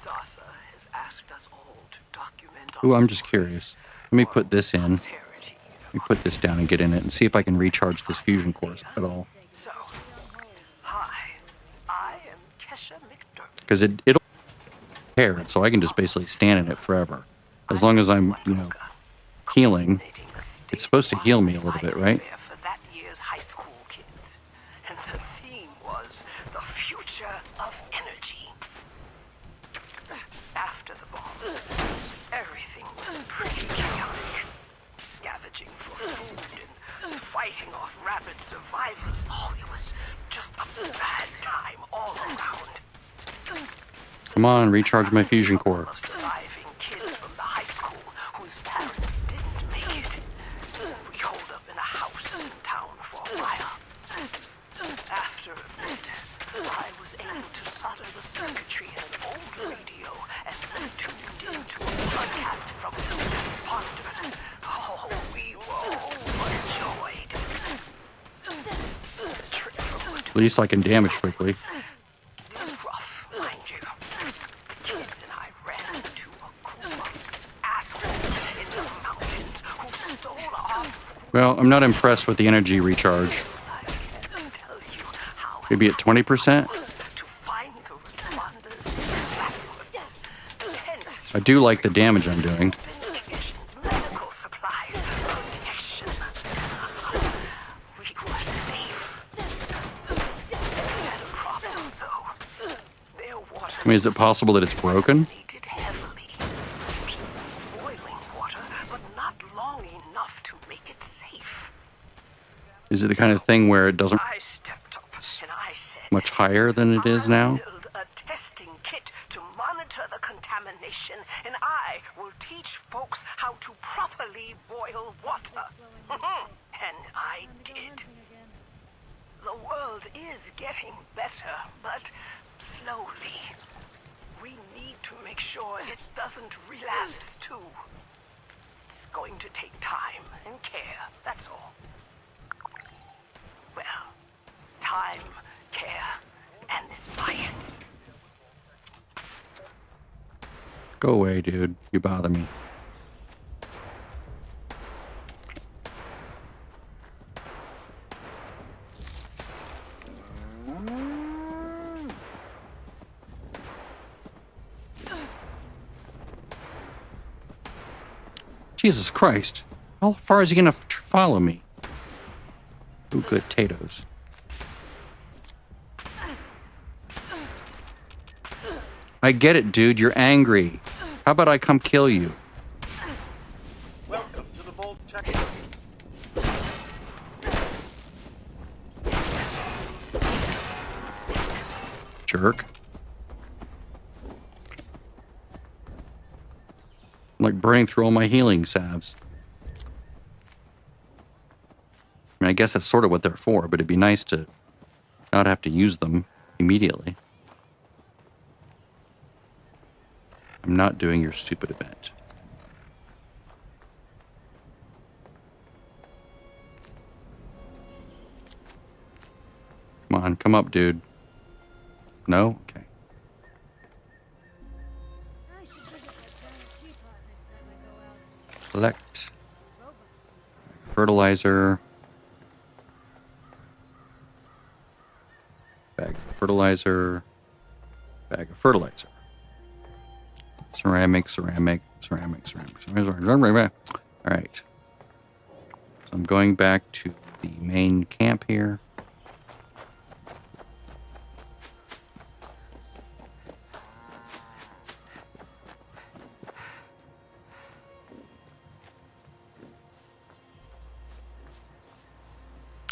DASA has asked us all to document. Ooh, I'm just curious. Let me put this in. Let me put this down and get in it and see if I can recharge this fusion core at all. So, hi, I am Kesha McDermott. Because it'll repair it, so I can just basically stand in it forever. As long as I'm, healing. It's supposed to heal me a little bit, right? For that year's high school kids. And the theme was the future of energy. After the bomb, everything was pretty chaotic. Scavenging for food and fighting off rabid survivors. Oh, it was just a bad time all around. Come on, recharge my fusion core. Surviving kids from the high school whose parents didn't make it. We holed up in a house in town for a while. After a bit, I was able to solder the circuitry in an old radio and then tuned into a broadcast from the responders. Oh, we were overjoyed. The trip from At least I can damage quickly. rough, mind you. Kids and I ran into a group of assholes in the mountains who stole our food. Well, I'm not impressed with the energy recharge. I can't tell you how Maybe at 20%? to find the responders backwards. Tents, I do like the damage I'm doing. medications, medical supplies, protection. We were safe. We had a problem, though. Their water I mean, is it possible that it's broken? needed heavily. Boiling water, but not long enough to make it safe. Is it the kind of thing where it doesn't I stepped up and I said, much higher than it is now? I'll build a testing kit to monitor the contamination, and I will teach folks how to properly boil water. And I did. The world is getting better, but slowly. We need to make sure it doesn't relapse too. It's going to take time and care, that's all. Well, time, care, and science. Go away, dude. You bother me. Jesus Christ. How far is he going to follow me? Ooh, good potatoes. I get it, dude. You're angry. How about I come kill you? Welcome to the Vault Tech. Jerk. I'm like burning through all my healing salves. I mean, I guess that's sort of what they're for, but it'd be nice to not have to use them immediately. I'm not doing your stupid event. Come on, come up, dude. No? Okay. I should visit that giant teapot next time I go out. Collect. Robots inside. Fertilizer. Bag of fertilizer. Bag of fertilizer. Ceramic, ceramic, ceramic, ceramic, ceramic. All right. So I'm going back to the main camp here.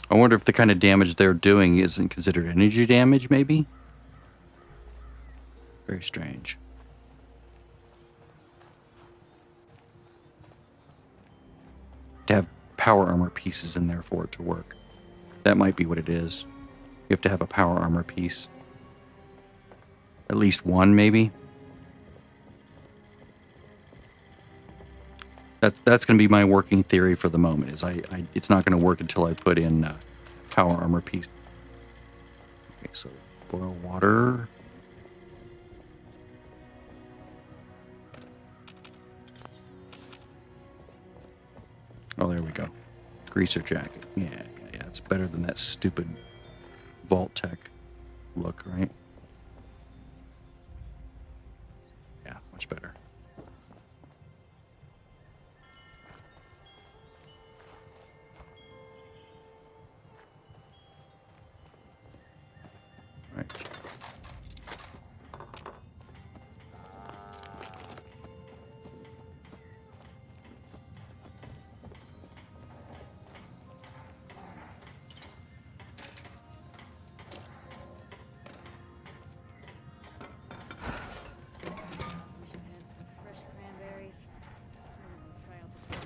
I wonder if the kind of damage they're doing isn't considered energy damage, maybe? Very strange. To have power armor pieces in there for it to work. That might be what it is. You have to have a power armor piece. At least one, maybe? That's going to be my working theory for the moment. Is it's not going to work until I put in power armor piece. Okay, so boil water. Oh, there we go. Greaser jacket. Yeah. It's better than that stupid Vault Tech look, right? Yeah, much better. Right. Wish I had some fresh cranberries. I'm gonna try out this one.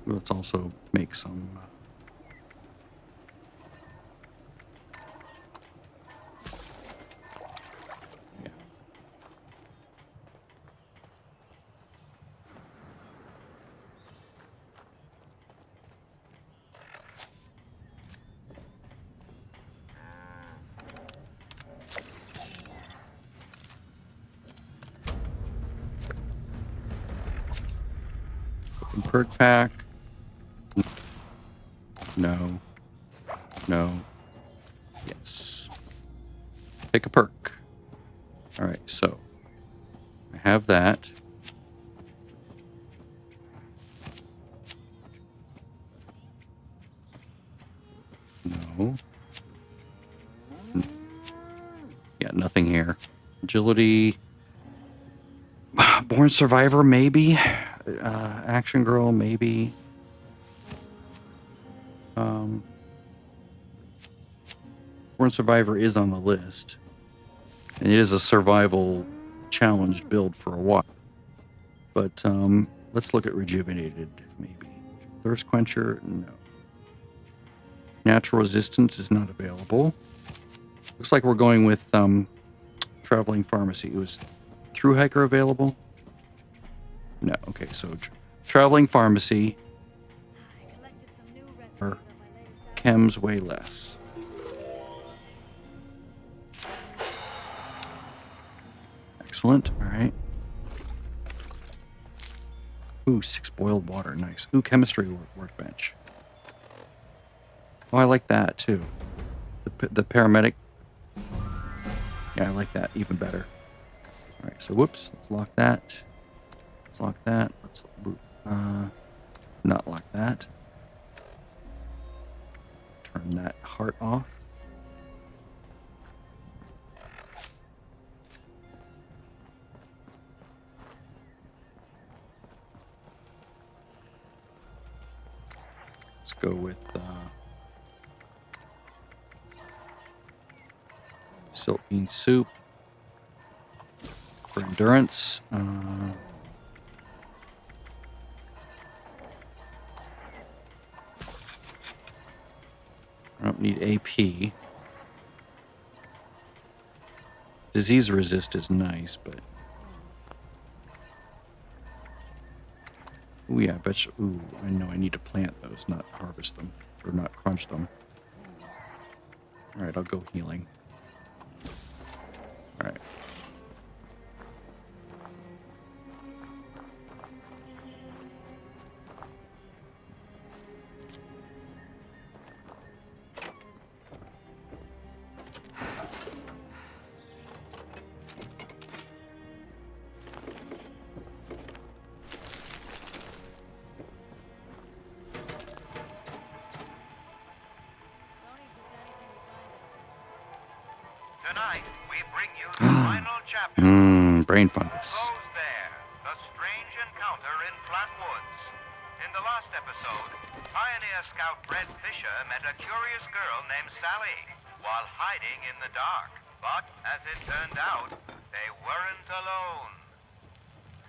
Let's also make some. Yeah. Open perk pack. No. No. Yes. Pick a perk. All right, so I have that. No. Yeah, nothing here. Agility. Born Survivor, maybe. Action Girl, maybe. Born Survivor is on the list. And it is a survival challenge build for a while. But let's look at Rejuvenated, maybe. Thirst Quencher, no. Natural Resistance is not available. Looks like we're going with Traveling Pharmacy. It was Through Hiker available? No, okay, so Traveling Pharmacy. I collected some new recipes Or on my latest album. chems way less. Excellent. All right. Ooh, 6 boiled water. Nice. Ooh, chemistry workbench. Oh, I like that too. The paramedic. Yeah, I like that even better. All right. So whoops. Let's lock that. Let's lock that. Let's not lock that. Turn that heart off. Let's go with Silt bean soup. For endurance. I don't need AP. Disease resist is nice, but... Ooh, yeah, I bet you... Ooh, I know I need to plant those, not harvest them. Or not crunch them. Alright, I'll go healing. Alright. Tonight, we bring you the final chapter. Brain fungus. Close there. The strange encounter in Flat Woods. In the last episode, Pioneer Scout Brett Fisher met a curious girl named Sally while hiding in the dark. But, as it turned out, they weren't alone.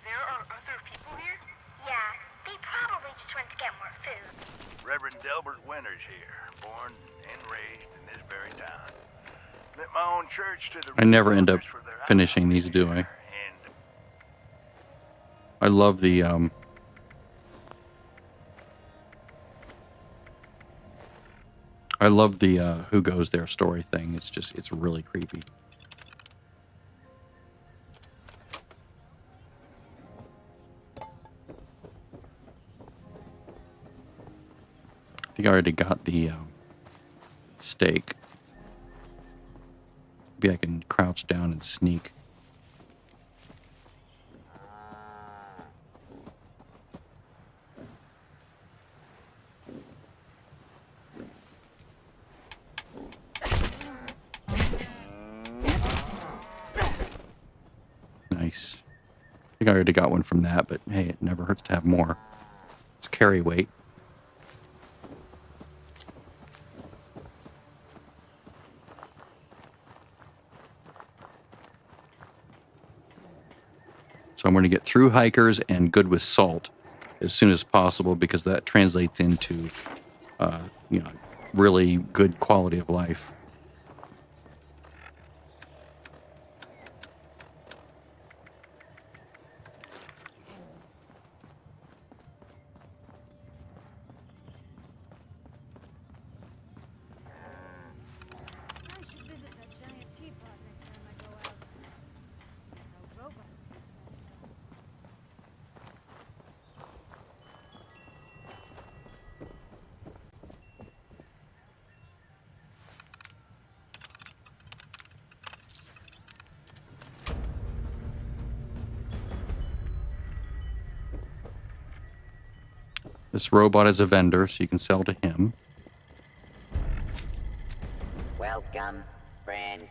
There are other people here? Yeah, they probably just went to get more food. Reverend Delbert Winters here, born and raised in this very town. Lit my own church to the I never end up for their finishing these, do I? and I love the, Who Goes There story thing. It's really creepy. I think I already got the, steak. Maybe I can crouch down and sneak. Nice. I think I already got one from that, but hey, it never hurts to have more. It's carry weight. So I'm going to get through hikers and good with salt as soon as possible because that translates into, really good quality of life. I should visit that giant teapot next time I go out. No robot test outside. This robot is a vendor, so you can sell to him. Welcome, friend.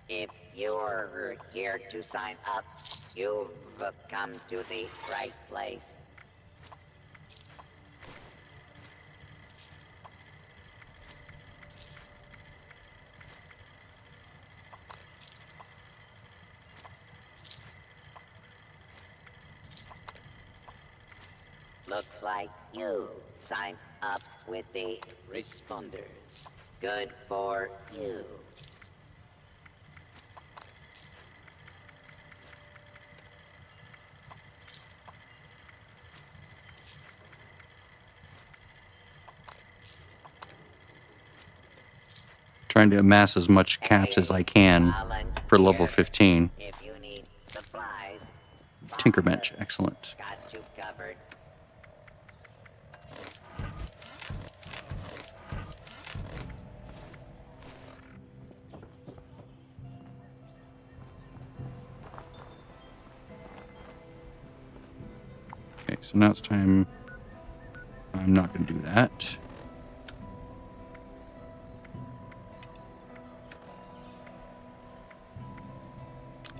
If you're here to sign up, you've come to the right place. Looks like you signed up with the responders. Good for you. Trying to amass as much caps as I can for level 15. If you need supplies, Tinkerbench, excellent. got you covered. Okay, so now it's time. I'm not going to do that.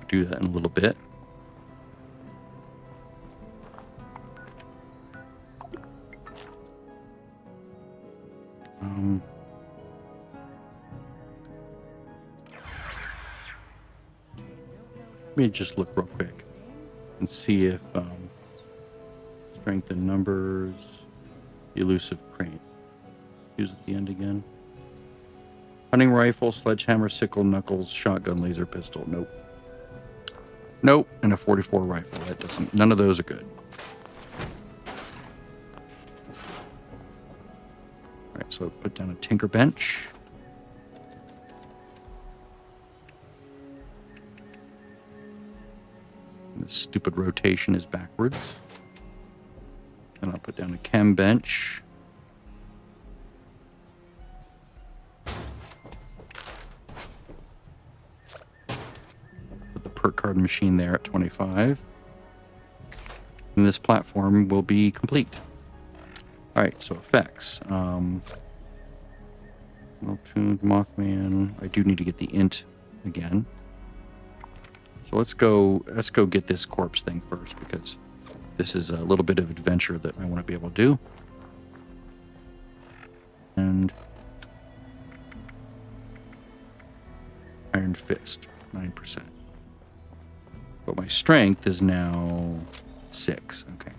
Do that in a little bit. me just look real quick and see if strength in numbers, elusive crane. Use at the end again. Hunting rifle, sledgehammer, sickle, knuckles, shotgun, laser pistol. Nope. Nope. And a 44 rifle. That doesn't. None of those are good. All right. So put down a tinker bench. This stupid rotation is backwards. And I'll put down a chem bench. Put the perk card machine there at 25. And this platform will be complete. Alright, so effects. Well-tuned Mothman. I do need to get the int again. So let's go get this corpse thing first, because this is a little bit of adventure that I want to be able to do. And Iron Fist, 9%. But my strength is now 6. Okay.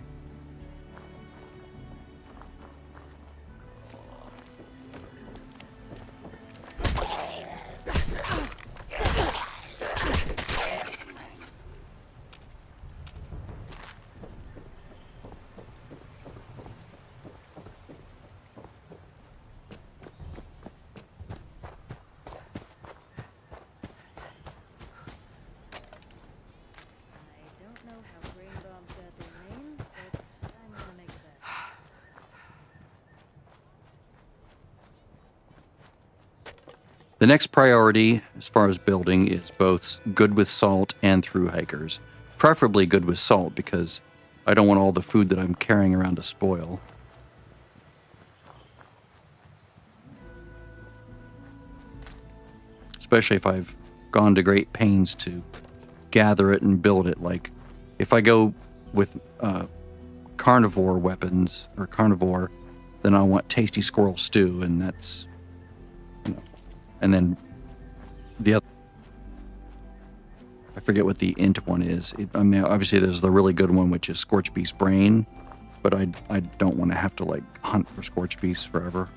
The next priority, as far as building, is both good with salt and through hikers. Preferably good with salt, because I don't want all the food that I'm carrying around to spoil. Especially if I've gone to great pains to gather it and build it. Like, if I go with carnivore weapons, or carnivore, then I want tasty squirrel stew, and that's... And then the other, I forget what the int one is. I mean, obviously there's the really good one, which is Scorch Beast Brain, but I don't want to have to like hunt for Scorch Beasts forever.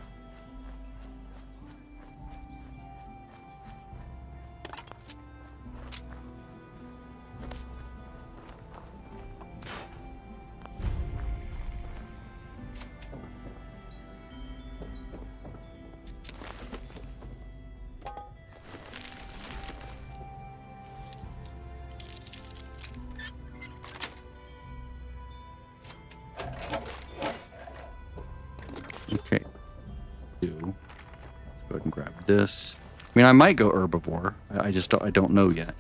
Okay. Let's go ahead and grab this. I mean, I might go herbivore. I don't know yet.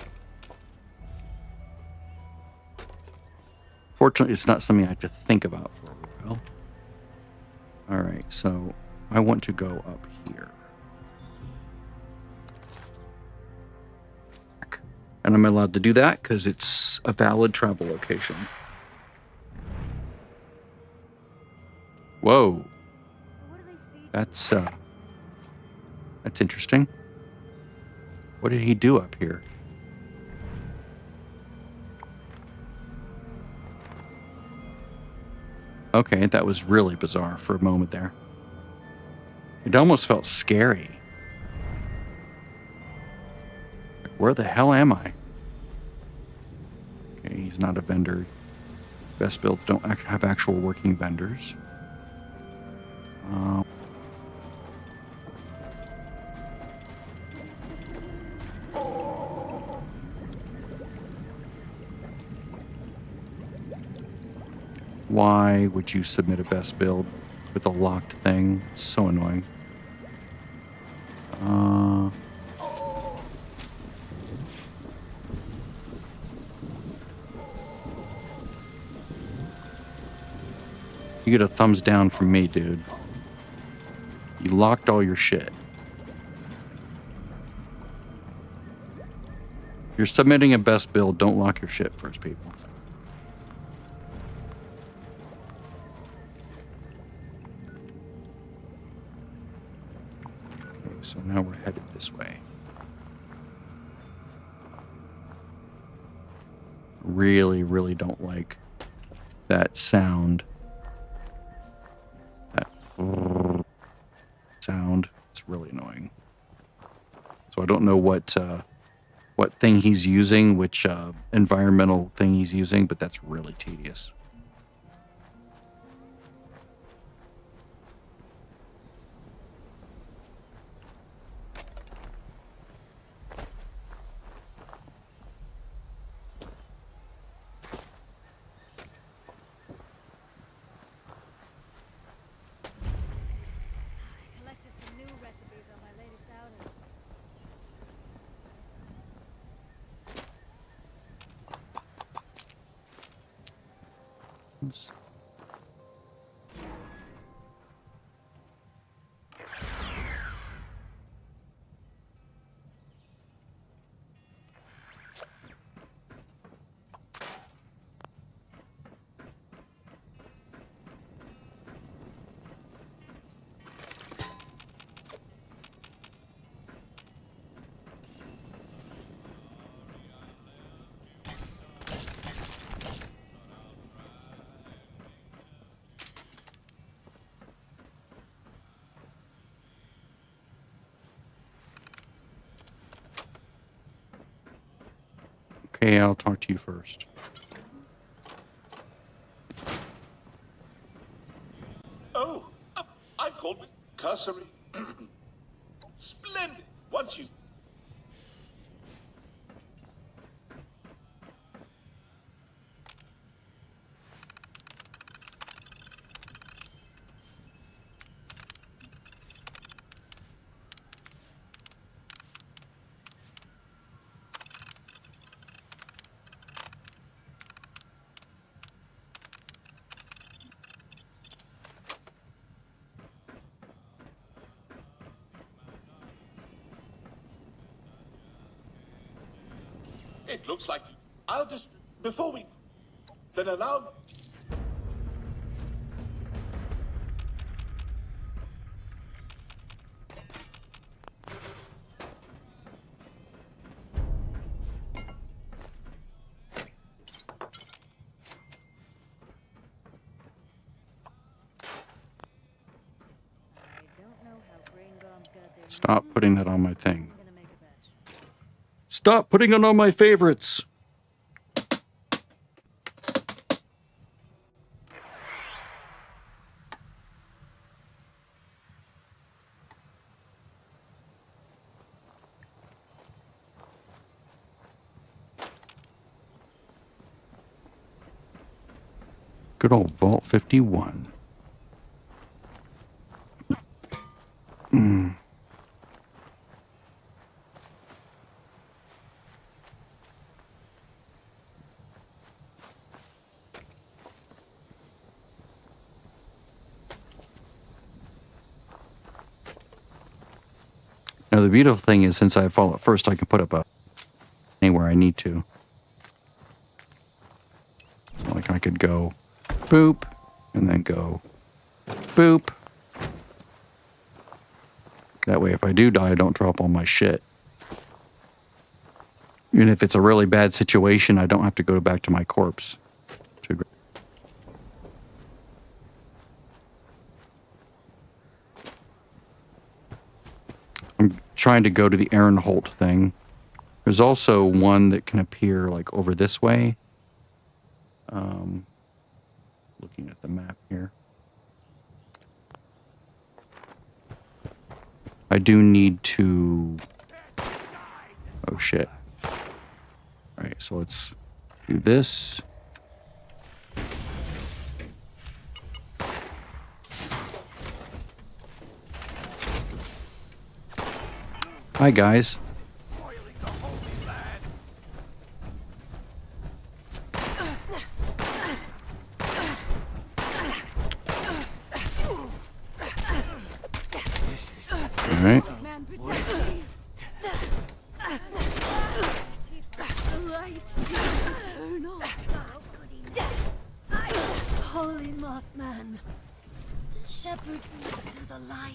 Fortunately, it's not something I have to think about for a while. All right, so I want to go up here. And I'm allowed to do that because it's a valid travel location. Whoa. That's interesting. What did he do up here? Okay, that was really bizarre for a moment there. It almost felt scary. Like, where the hell am I? Okay, he's not a vendor. Best builds don't have actual working vendors. Why would you submit a best build with a locked thing? It's so annoying. You get a thumbs down from me, dude. You locked all your shit. If you're submitting a best build, don't lock your shit first, people. Okay, so now we're headed this way. Really, really don't like that sound. That sound. It's really annoying. So I don't know what thing he's using, which environmental thing he's using, but that's really tedious. Collected some new recipes on my latest outing. Oops. Okay, I'll talk to you first. Oh, I'm called with cursory. Splendid. Once you... It looks like I'll just... Before we... Then allow... Stop putting that on my thing. Stop putting it on my favorites. Good old Vault 51. Now the beautiful thing is, since I follow it first, I can put up anywhere I need to. So like I could go boop, and then go boop. That way if I do die, I don't drop all my shit. Even if it's a really bad situation, I don't have to go back to my corpse. I'm trying to go to the Aaron Holt thing. There's also one that can appear like over this way. Looking at the map here. I do need to... Oh shit. Alright, so let's do this. Hi guys. All right. Holy Mothman, shepherd me to the light.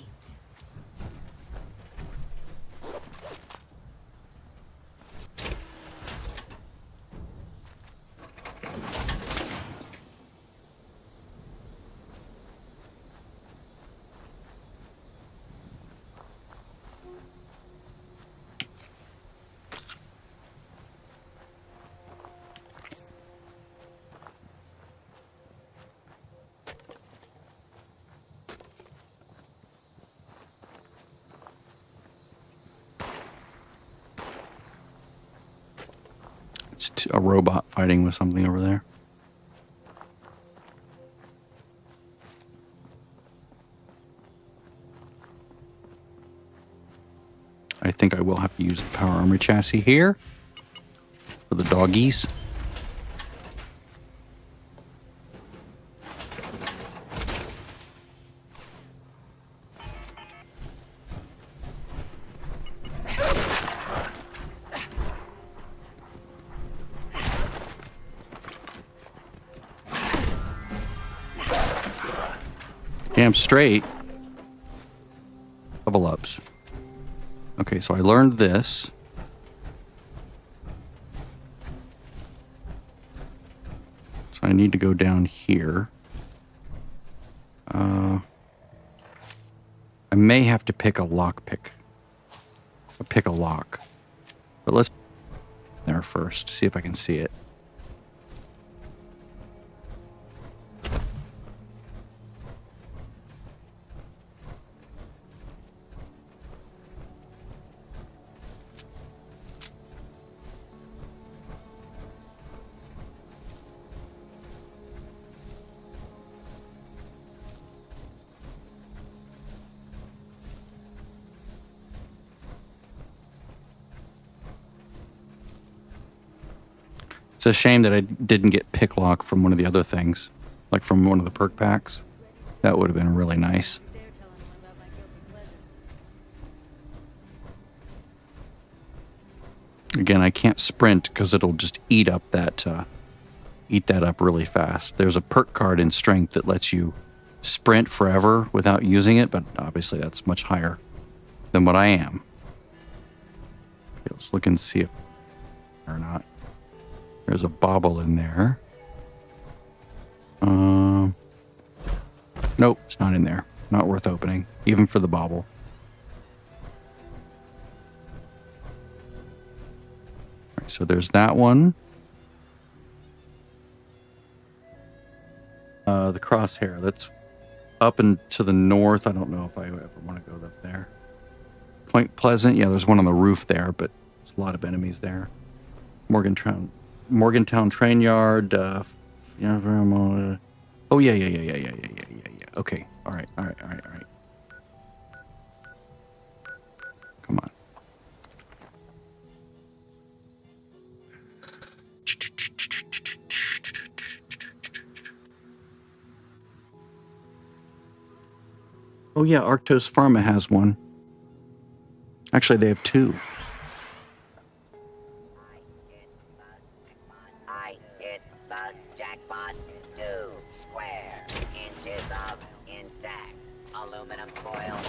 a robot fighting with something over there. I think I will have to use the power armor chassis here for the doggies. Damn straight. Level ups. Okay, so I learned this. So I need to go down here. I may have to pick a lockpick. Pick a lock. But let's there first, see if I can see it. It's a shame that I didn't get pick lock from one of the other things, like from one of the perk packs. That would have been really nice. Again, I can't sprint because it'll just eat that up really fast. There's a perk card in strength that lets you sprint forever without using it, but obviously that's much higher than what I am. Okay, let's look and see if or not. There's a bobble in there. Nope, it's not in there. Not worth opening, even for the bobble. All right, so there's that one. The crosshair, that's up and to the north. I don't know if I ever want to go up there. Point Pleasant, yeah, there's one on the roof there, but there's a lot of enemies there. Morgantown Train Yard. Oh yeah. Okay. All right. Come on. Oh yeah, Arctos Pharma has one. Actually, they have two. I hit the jackpot. 2 square inches of intact aluminum foil.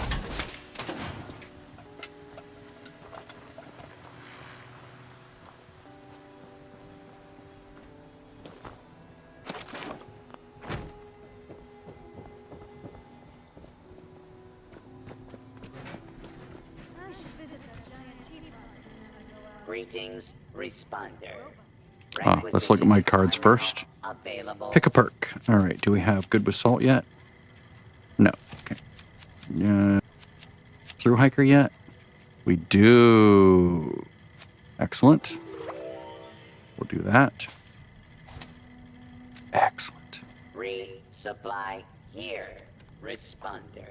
I should visit that giant teapot next time I go out. Greetings, responder. Let's look at my cards first. Available. Pick a perk. All right. Do we have good with salt yet? No. Okay. Through hiker yet? We do. Excellent. We'll do that. Excellent. Resupply here, responder.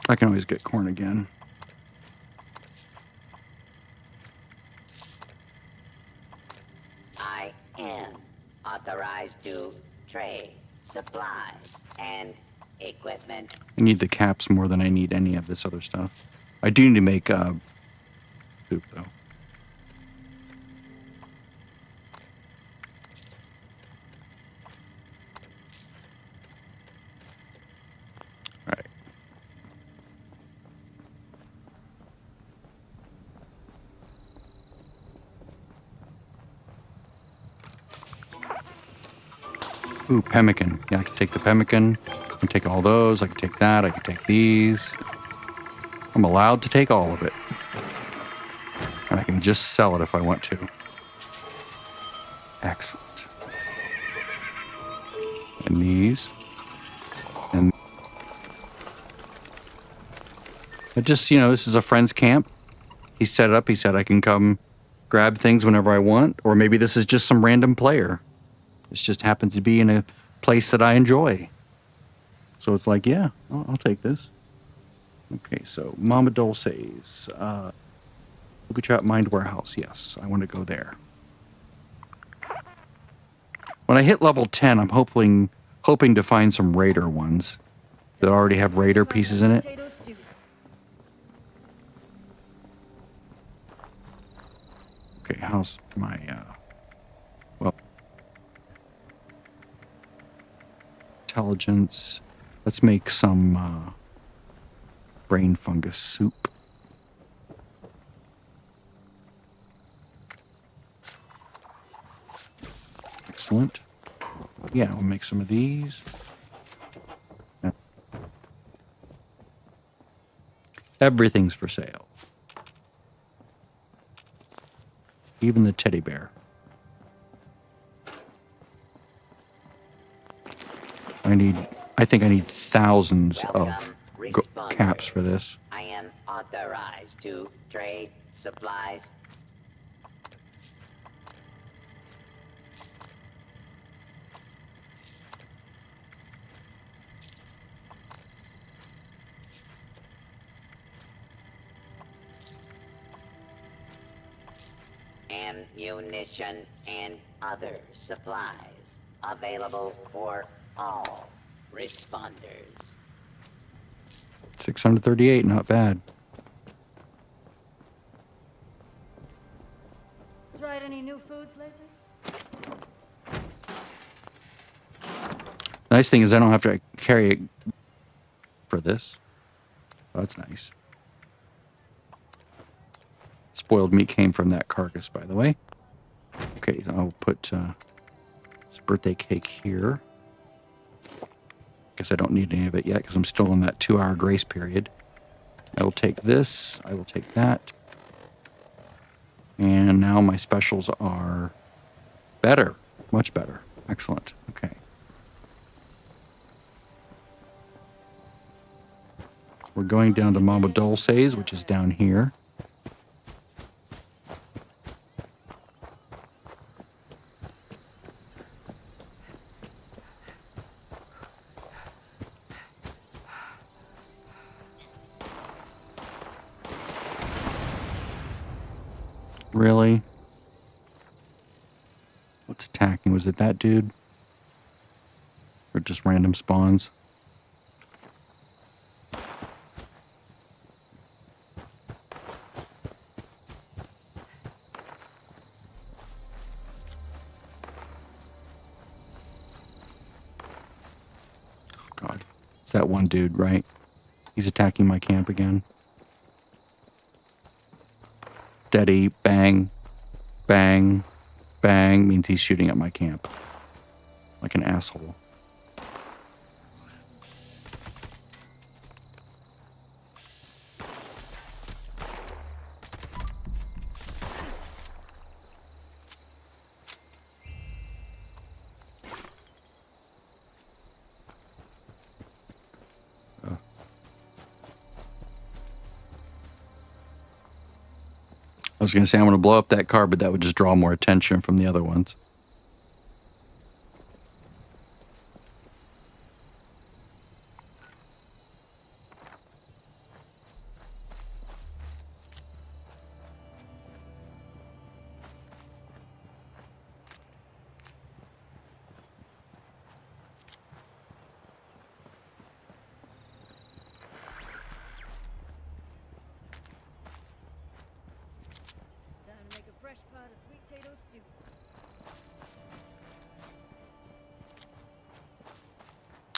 I can always get corn again. I am authorized to trade supplies and equipment. I need the caps more than I need any of this other stuff. I do need to make soup though. Right. Ooh, pemmican. Yeah, I can take the pemmican. I can take all those. I can take that. I can take these. I'm allowed to take all of it. And I can just sell it if I want to. Excellent. And these. And It just, you know, this is a friend's camp. He set it up. He said I can come grab things whenever I want. Or maybe this is just some random player. This just happens to be in a place that I enjoy. So it's like, yeah, I'll take this. Okay, so Mama Dulce's. Look at Trap Mind Warehouse. Yes, I want to go there. When I hit level 10, I'm hoping to find some Raider ones that already have Raider pieces in it. Okay, how's my, well, intelligence. Let's make some brain fungus soup. Excellent. Yeah, we'll make some of these. Yeah. Everything's for sale. Even the teddy bear. I think I need thousands of caps for this. I am authorized to trade supplies. Ammunition and other supplies available for all responders. 638, not bad. Tried any new foods lately? The nice thing is I don't have to carry it for this. Oh, that's nice. Spoiled meat came from that carcass, by the way. Okay, I'll put this birthday cake here. Guess I don't need any of it yet because I'm still in that 2-hour grace period. I will take this. I will take that. And now my specials are better. Much better. Excellent. Okay. We're going down to Mama Dulce's, which is down here. Really? What's attacking? Was it that dude? Or just random spawns? Oh God. It's that one dude, right? He's attacking my camp again. Steady, bang, bang, bang means he's shooting at my camp. Like an asshole. I was going to say I'm going to blow up that car, but that would just draw more attention from the other ones.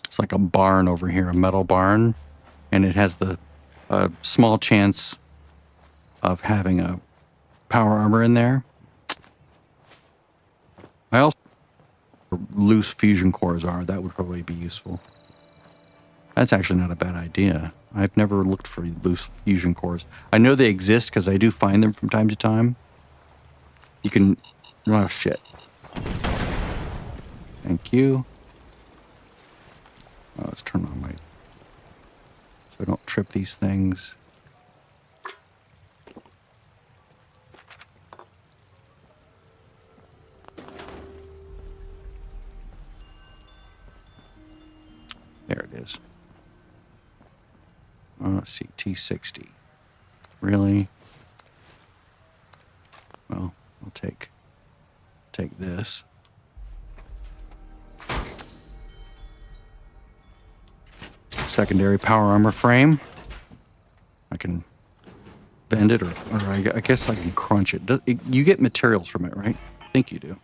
It's like a barn over here, a metal barn, and it has the small chance of having a power armor in there. I also loose fusion cores are. That would probably be useful. That's actually not a bad idea. I've never looked for loose fusion cores. I know they exist because I do find them from time to time. You can... Oh, shit. Thank you. Oh, let's turn on my... So I don't trip these things. There it is. Let's see, T60. Really? Well, I'll take this. Secondary power armor frame. I can bend it, or I guess I can crunch it. You get materials from it, right? I think you do.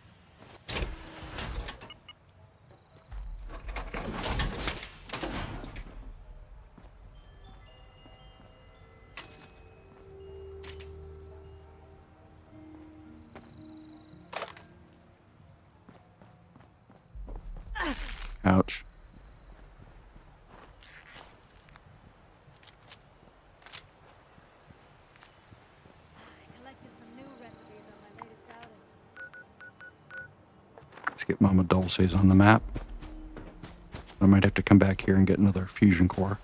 Ouch. Let's get Mama Dulce's on the map. I might have to come back here and get another fusion core.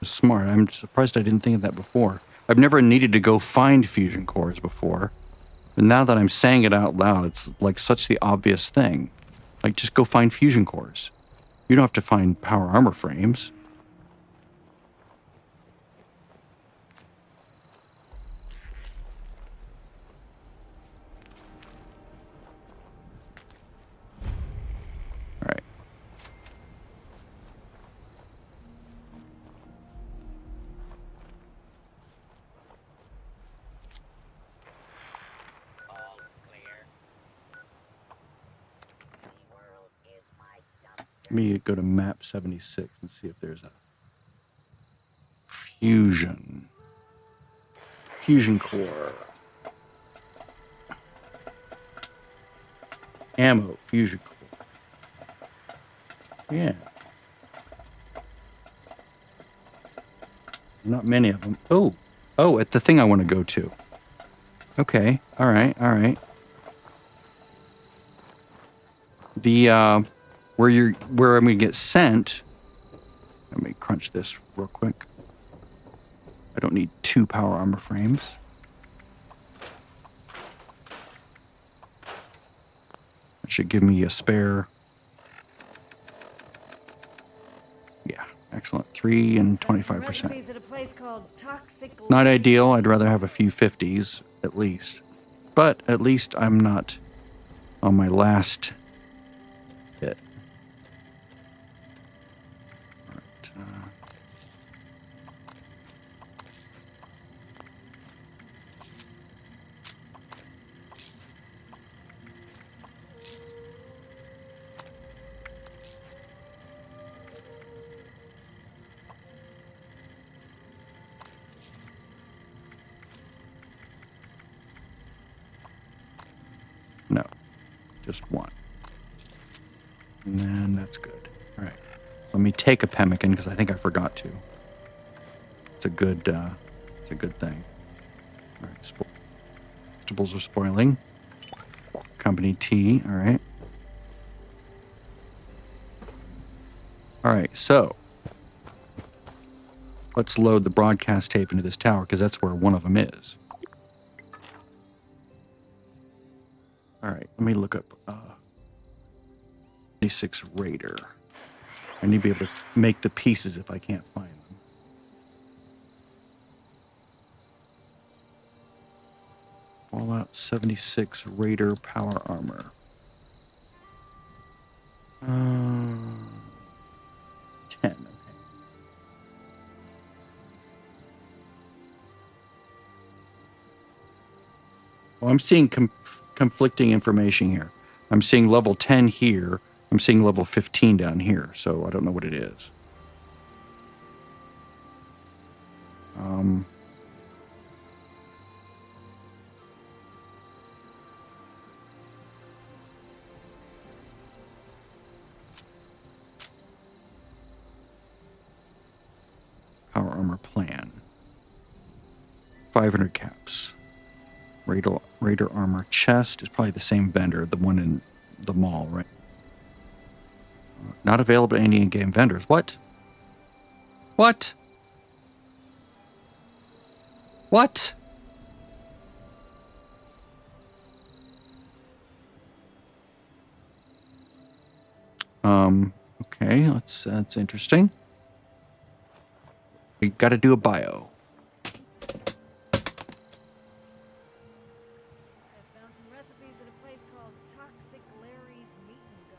Smart. I'm surprised I didn't think of that before. I've never needed to go find fusion cores before. But now that I'm saying it out loud, it's like such the obvious thing. Like, just go find fusion cores. You don't have to find power armor frames. All right. Let me go to map 76 and see if there's a fusion core. Ammo fusion core. Yeah. Not many of them. Oh, at the thing I want to go to. Okay. All right. The where I'm gonna get sent. Let me crunch this real quick. I don't need 2 power armor frames. That should give me a spare. Yeah, excellent. 3 and 25%. Not ideal. I'd rather have a few 50s at least. But at least I'm not on my last hit. No, just 1. And then that's good. All right. Let me take a pemmican because I think I forgot to. It's a good thing. All right. Vegetables are spoiling. Company tea. All right. All right. So let's load the broadcast tape into this tower because that's where one of them is. All right, let me look up 26 Raider. I need to be able to make the pieces if I can't find them. Fallout 76 Raider power armor. 10. Okay. Well, I'm seeing conflicting information here. I'm seeing level 10 here. I'm seeing level 15 down here, so I don't know what it is. Power armor plan. 500 caps. Raider armor chest is probably the same vendor, the one in the mall, right? Not available to any in-game vendors. What? What? What? Okay, that's interesting. We got to do a bio. I found some recipes at a place called Toxic Larry's Meat and Go.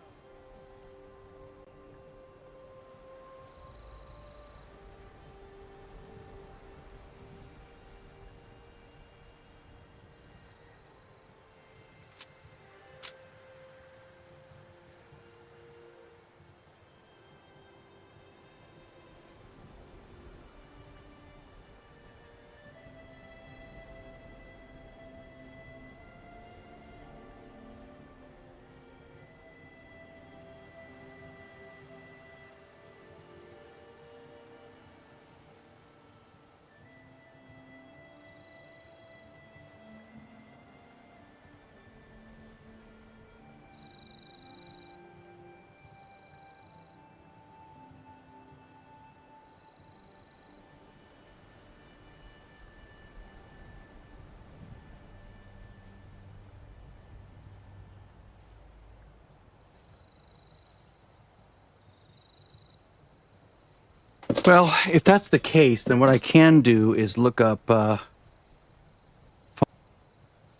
Well, if that's the case, then what I can do is look up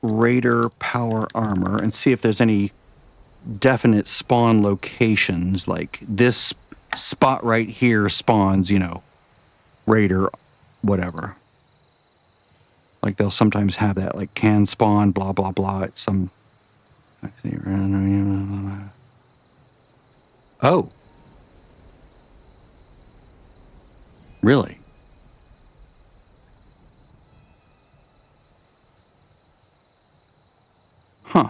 Raider Power Armor and see if there's any definite spawn locations. Like this spot right here spawns, you know, Raider, whatever. Like they'll sometimes have that, like can spawn, blah, blah, blah. It's some... Oh. Really? Huh.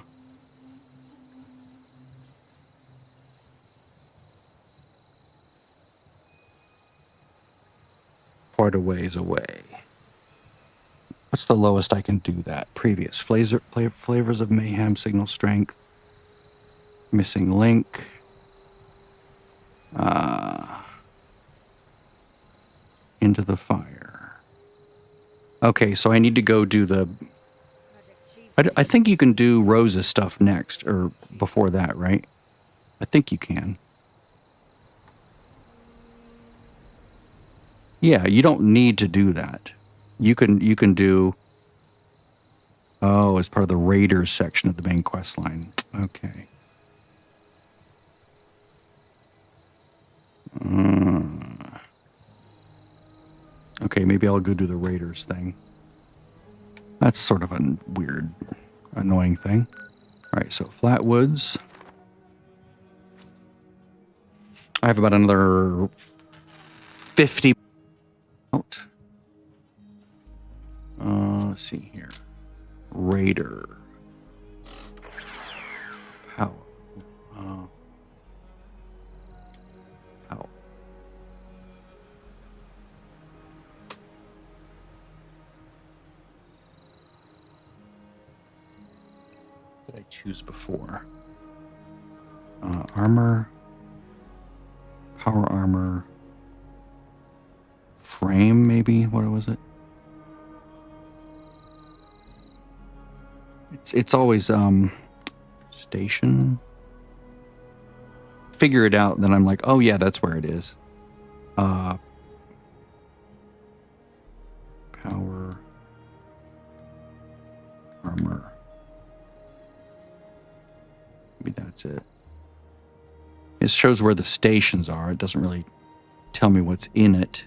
Quite a ways away. What's the lowest I can do that? Previous. Flavors of Mayhem, Signal Strength. Missing Link. Into the Fire. Okay, so I need to go do the... I think you can do Rose's stuff next, or before that, right? I think you can. Yeah, you don't need to do that. You can do... Oh, as part of the Raiders section of the main quest line. Okay. Okay, maybe I'll go do the Raiders thing. That's sort of a weird, annoying thing. All right, so Flatwoods. I have about another 50 out. Let's see here. Raider. Power. Power. What did I choose before? Armor. Power armor. Frame, maybe? What was it? It's always station. Figure it out, then I'm like, oh yeah, that's where it is. Power armor. Maybe that's it. It shows where the stations are. It doesn't really tell me what's in it.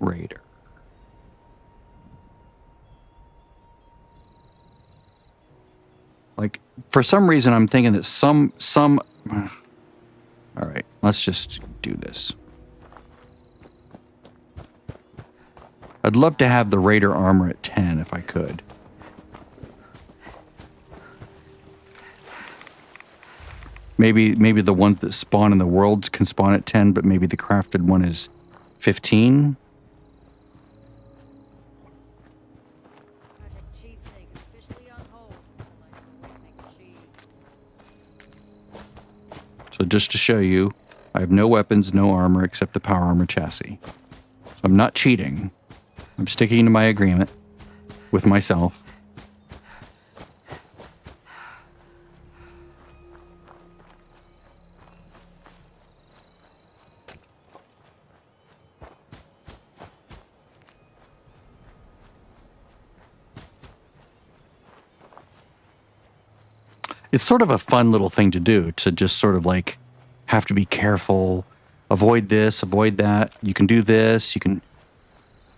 Raider. Like, for some reason, I'm thinking that some... All right, let's just do this. I'd love to have the Raider armor at 10 if I could. Maybe the ones that spawn in the worlds can spawn at 10, but maybe the crafted one is 15. So just to show you, I have no weapons, no armor except the power armor chassis. So I'm not cheating. I'm sticking to my agreement with myself. it's sort of a fun little thing to do, to just sort of like have to be careful, avoid this, avoid that. You can do this, you can,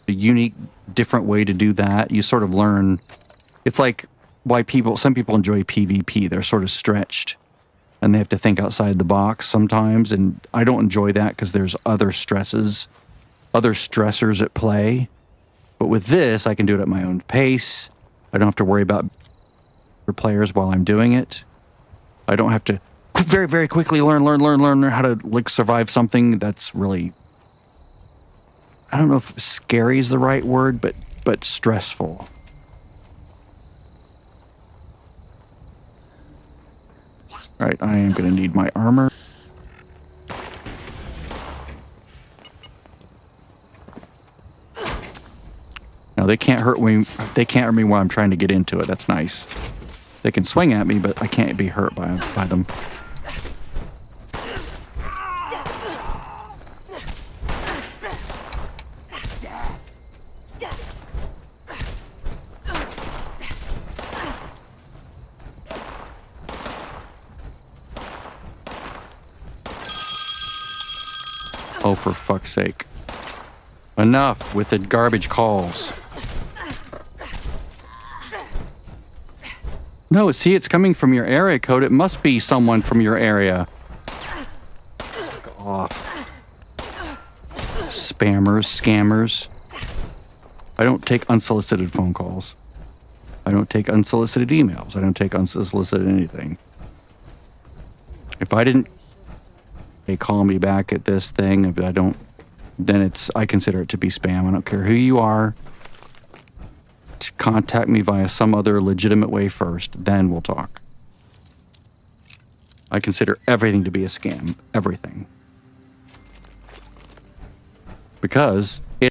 a unique, different way to do that. You sort of learn. It's like why some people enjoy PvP. They're sort of stretched and they have to think outside the box sometimes. And I don't enjoy that because there's other stresses, other stressors at play. But with this, I can do it at my own pace. I don't have to worry about players while I'm doing it. I don't have to very, very quickly learn how to like survive something that's really, I don't know if scary is the right word, but stressful. All right, I am going to need my armor. Now they can't hurt me. They can't hurt me while I'm trying to get into it. That's nice. They can swing at me, but I can't be hurt by them. Oh, for fuck's sake. Enough with the garbage calls. No, see, it's coming from your area code. It must be someone from your area. Fuck off. Spammers, scammers. I don't take unsolicited phone calls. I don't take unsolicited emails. I don't take unsolicited anything. If I didn't, they call me back at this thing. If I don't, then I consider it to be spam. I don't care who you are. Contact me via some other legitimate way first, then we'll talk. I consider everything to be a scam. Everything. Because I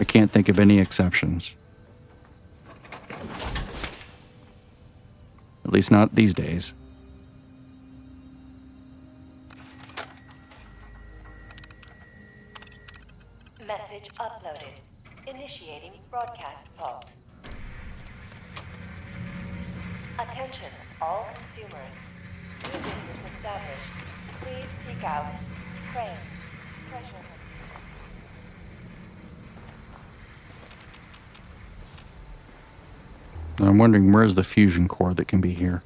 can't think of any exceptions. At least not these days. Message uploaded. Initiating broadcast pause. Attention, all consumers. New business established. Please seek out Crane. Treasure. I'm wondering where's the fusion core that can be here.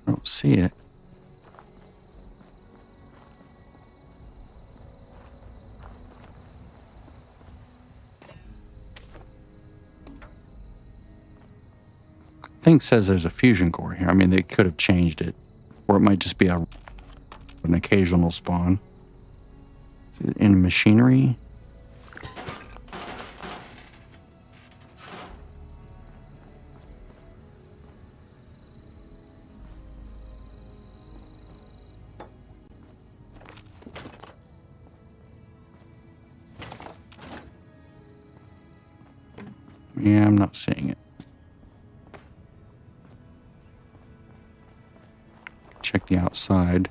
I don't see it. Thing says there's a fusion core here. I mean, they could have changed it, or it might just be an occasional spawn. Is it in machinery? Yeah, I'm not seeing it. Check the outside.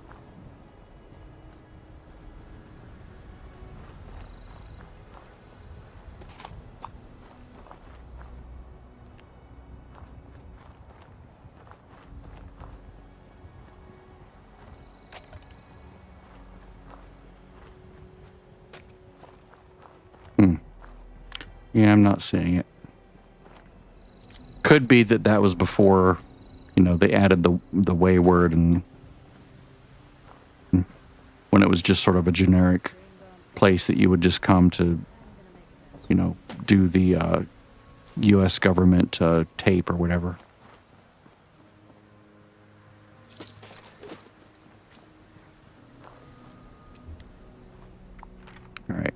Yeah, I'm not seeing it. Could be that was before, you know, they added the wayward, and when it was just sort of a generic place that you would just come to, you know, do the U.S. government tape or whatever. All right.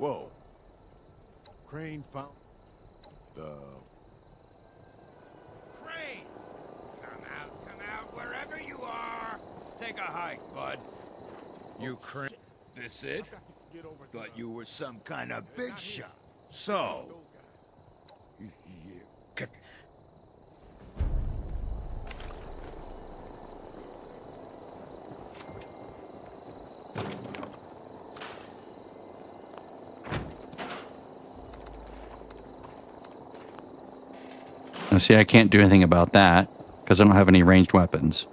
Whoa. Crane found... Crane! Come out, wherever you are! Take a hike, bud. You Crane... This it? Thought you were some kind of big shot. So... Now, see, I can't do anything about that because I don't have any ranged weapons.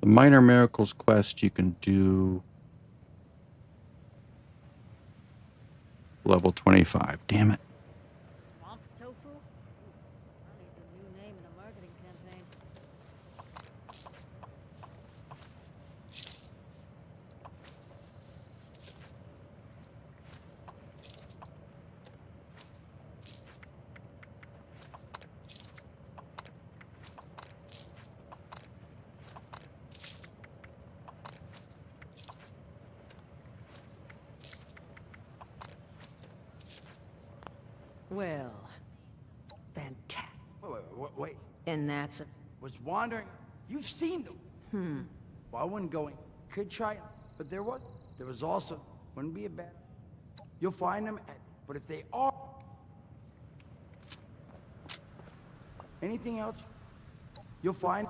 The Minor Miracles quest you can do level 25. Damn it. Swamp tofu? That needs a new name in a marketing campaign. Well, fantastic. Wait. And that's a... Was wandering. You've seen them. Well, I wouldn't go in. Could try, but there was also... Wouldn't be a bad... You'll find them at... But if they are... Anything else? You'll find...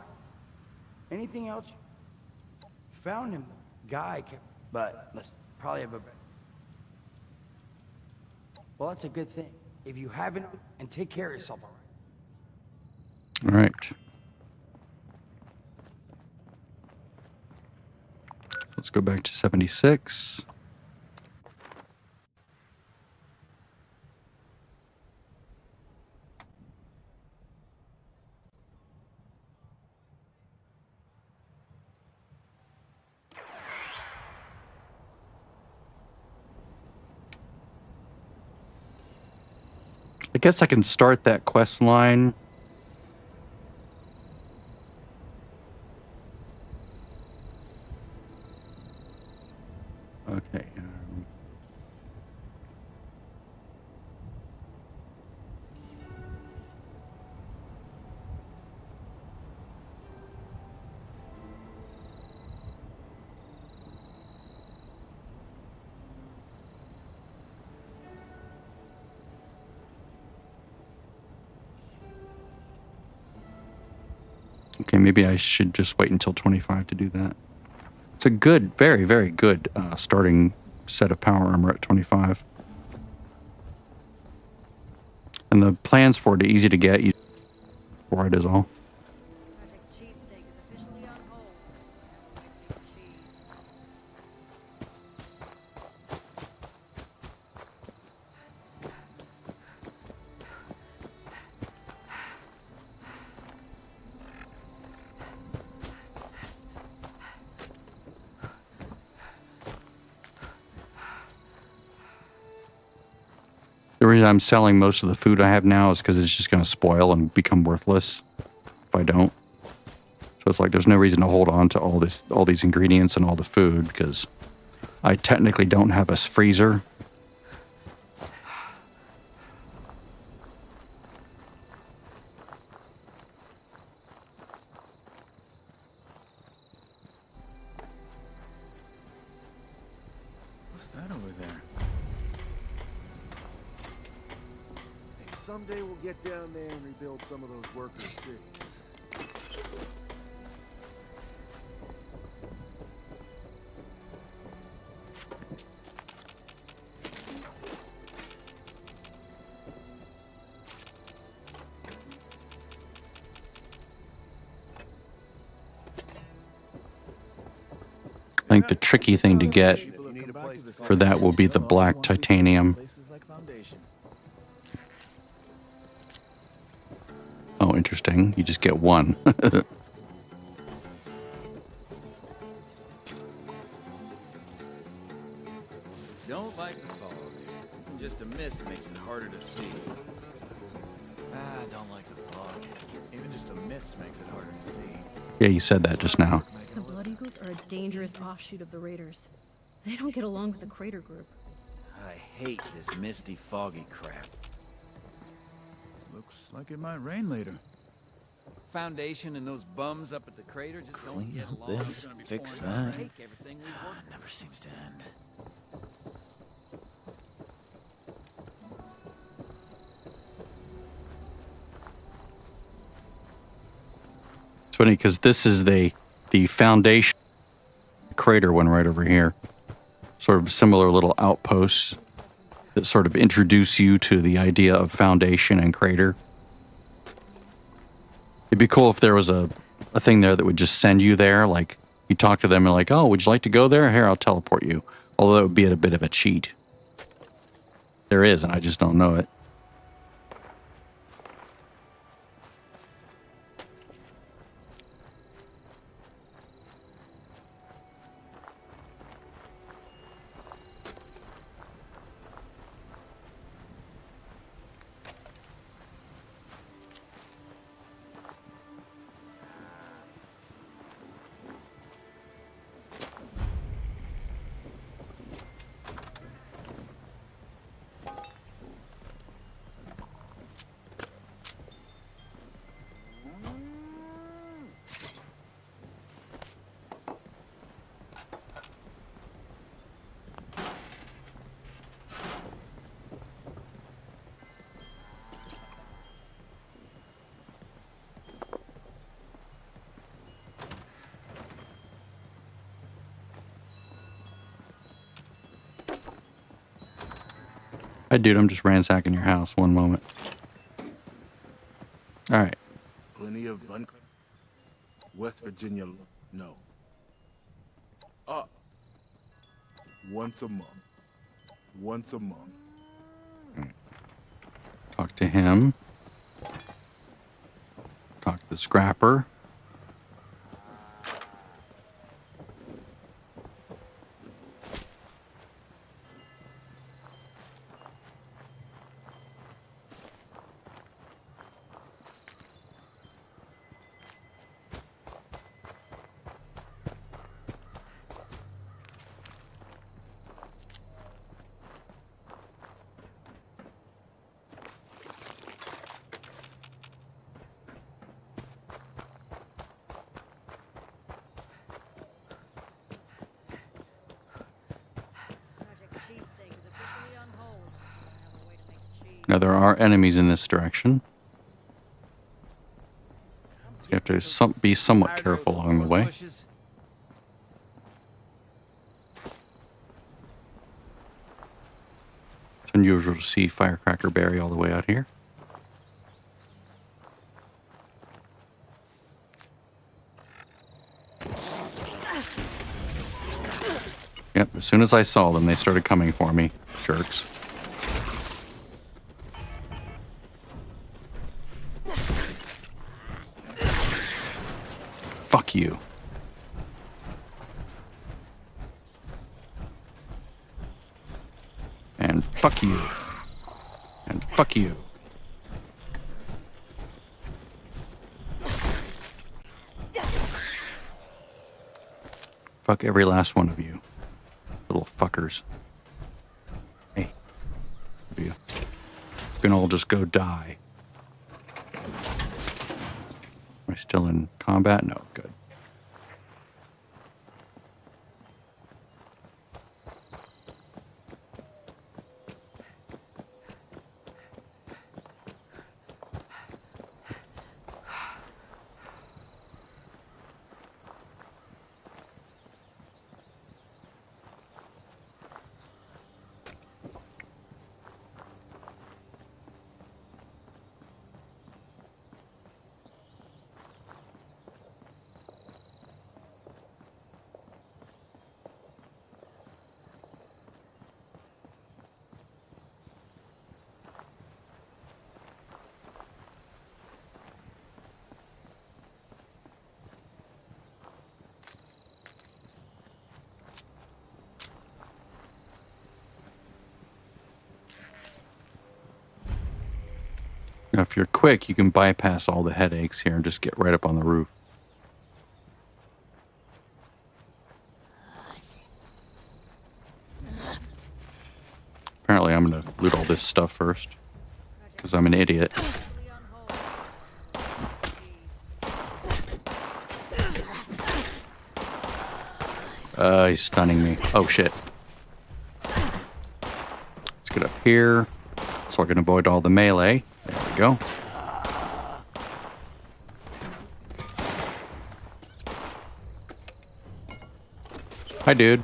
Anything else? Found him. Guy kept... But, let's probably have a... Well, that's a good thing. If you haven't, and take care of yourself, all right? All right. Let's go back to 76. I guess I can start that quest line. Okay. Okay, maybe I should just wait until 25 to do that. It's a good, very, very good starting set of power armor at 25. And the plans for it are easy to get. For it is all. Project Cheesesteak is officially on hold. Cheese. The reason I'm selling most of the food I have now is because it's just going to spoil and become worthless if I don't. So it's like there's no reason to hold on to all these ingredients and all the food because I technically don't have a freezer. What's that over there? Someday we'll get down there and rebuild some of those worker cities. think the tricky thing to get for that will be the black titanium. Oh, interesting. You just get one. Don't like the fog. Just a mist makes it harder to see. Don't like the fog. Even just a mist makes it harder to see. Yeah, you said that just now. The Blood Eagles are a dangerous offshoot of the Raiders. They don't get along with the Crater Group. I hate this misty, foggy crap. Looks like it might rain later. Foundation and those bums up at the crater just don't get along. This, fix that. Everything we work Never seems to end. It's funny because this is the foundation crater one right over here. Sort of similar little outposts that sort of introduce you to the idea of foundation and crater. It'd be cool if there was a thing there that would just send you there. Like you talk to them and like, oh, would you like to go there? Here, I'll teleport you. Although it would be a bit of a cheat. There is, and I just don't know it. Hi, dude, I'm just ransacking your house. One moment. All right. Plenty of West Virginia, no. Once a month. Once a month. Talk to him. Talk to the scrapper. Now, there are enemies in this direction. You have to be somewhat careful along the way. It's unusual to see Firecracker Berry all the way out here. Yep, as soon as I saw them, they started coming for me. Jerks. Fuck you. And fuck you. And fuck you. Fuck every last one of you. Little fuckers. Hey. You can all just go die. Am I still in combat? No, good. quick, you can bypass all the headaches here and just get right up on the roof. Apparently, I'm going to loot all this stuff first, because I'm an idiot. He's stunning me. Oh, shit. Let's get up here, so I can avoid all the melee. There we go. Hi, dude.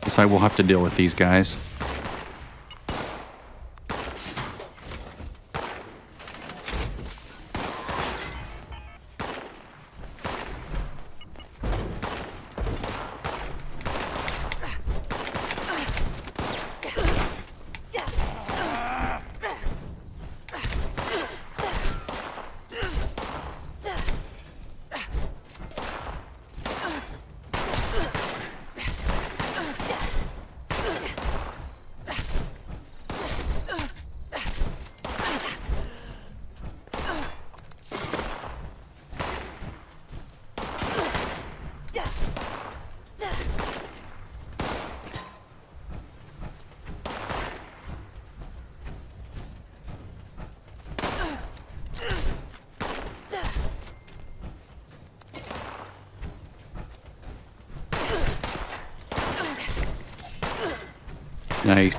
Guess I will have to deal with these guys. Nice.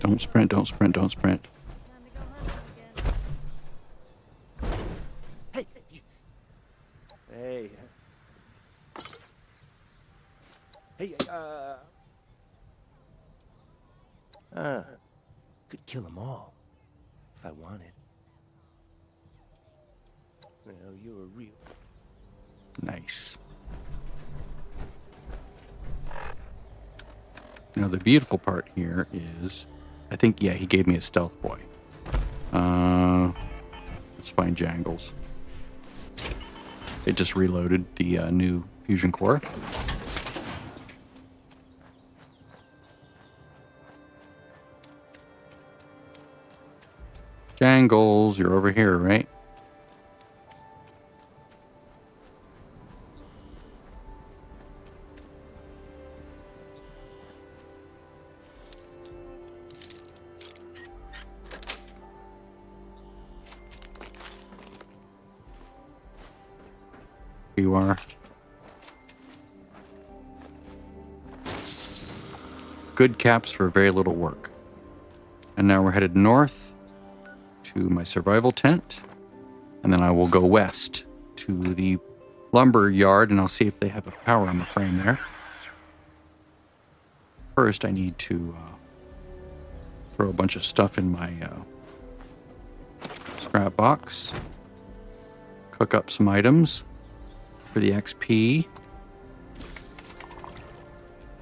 Don't sprint, don't sprint, don't sprint. Hey. Hey. Hey, could kill them all if I wanted. Well, you're a real... Nice. Now the beautiful part here is, I think, yeah, he gave me a stealth boy. Let's find Jangles. It just reloaded the new fusion core. Jangles, you're over here, right? You are. Good caps for very little work. And now we're headed north to my survival tent. And then I will go west to the lumber yard and I'll see if they have a power on the frame there. First, I need to throw a bunch of stuff in my scrap box. Cook up some items for the XP.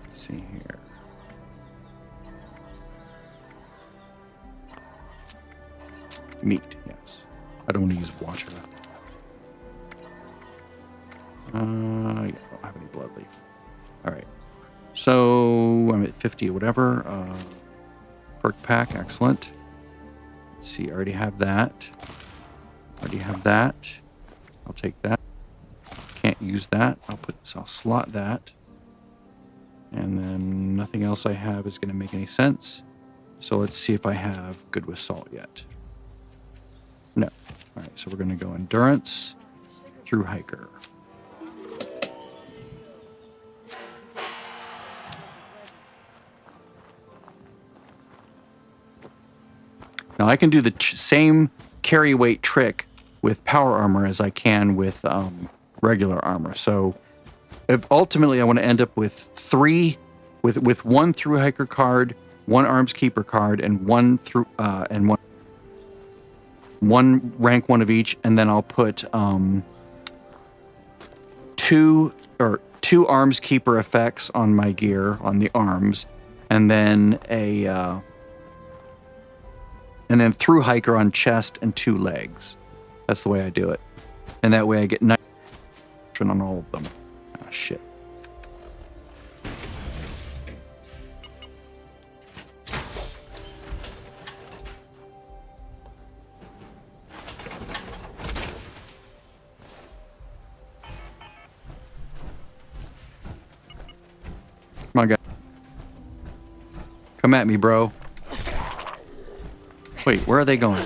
Let's see here. Meat, yes. I don't want to use water. Yeah, I don't have any blood leaf. Alright. So I'm at 50 or whatever. Perk pack, excellent. Let's see, I already have that. Already have that. I'll take that. Can't use that. I'll slot that. And then nothing else I have is going to make any sense. So let's see if I have good with salt yet. No. All right, so we're going to go endurance through hiker. Now I can do the same carry weight trick with power armor as I can with regular armor. So if ultimately I want to end up with three, with one through hiker card, one arms keeper card, and one through and one rank 1 of each, and then I'll put two arms keeper effects on my gear on the arms, and then and then through hiker on chest and 2 legs. That's the way I do it, and that way I get 9 on all of them. Ah, shit. Come on, guys. Come at me, bro. Wait, where are they going?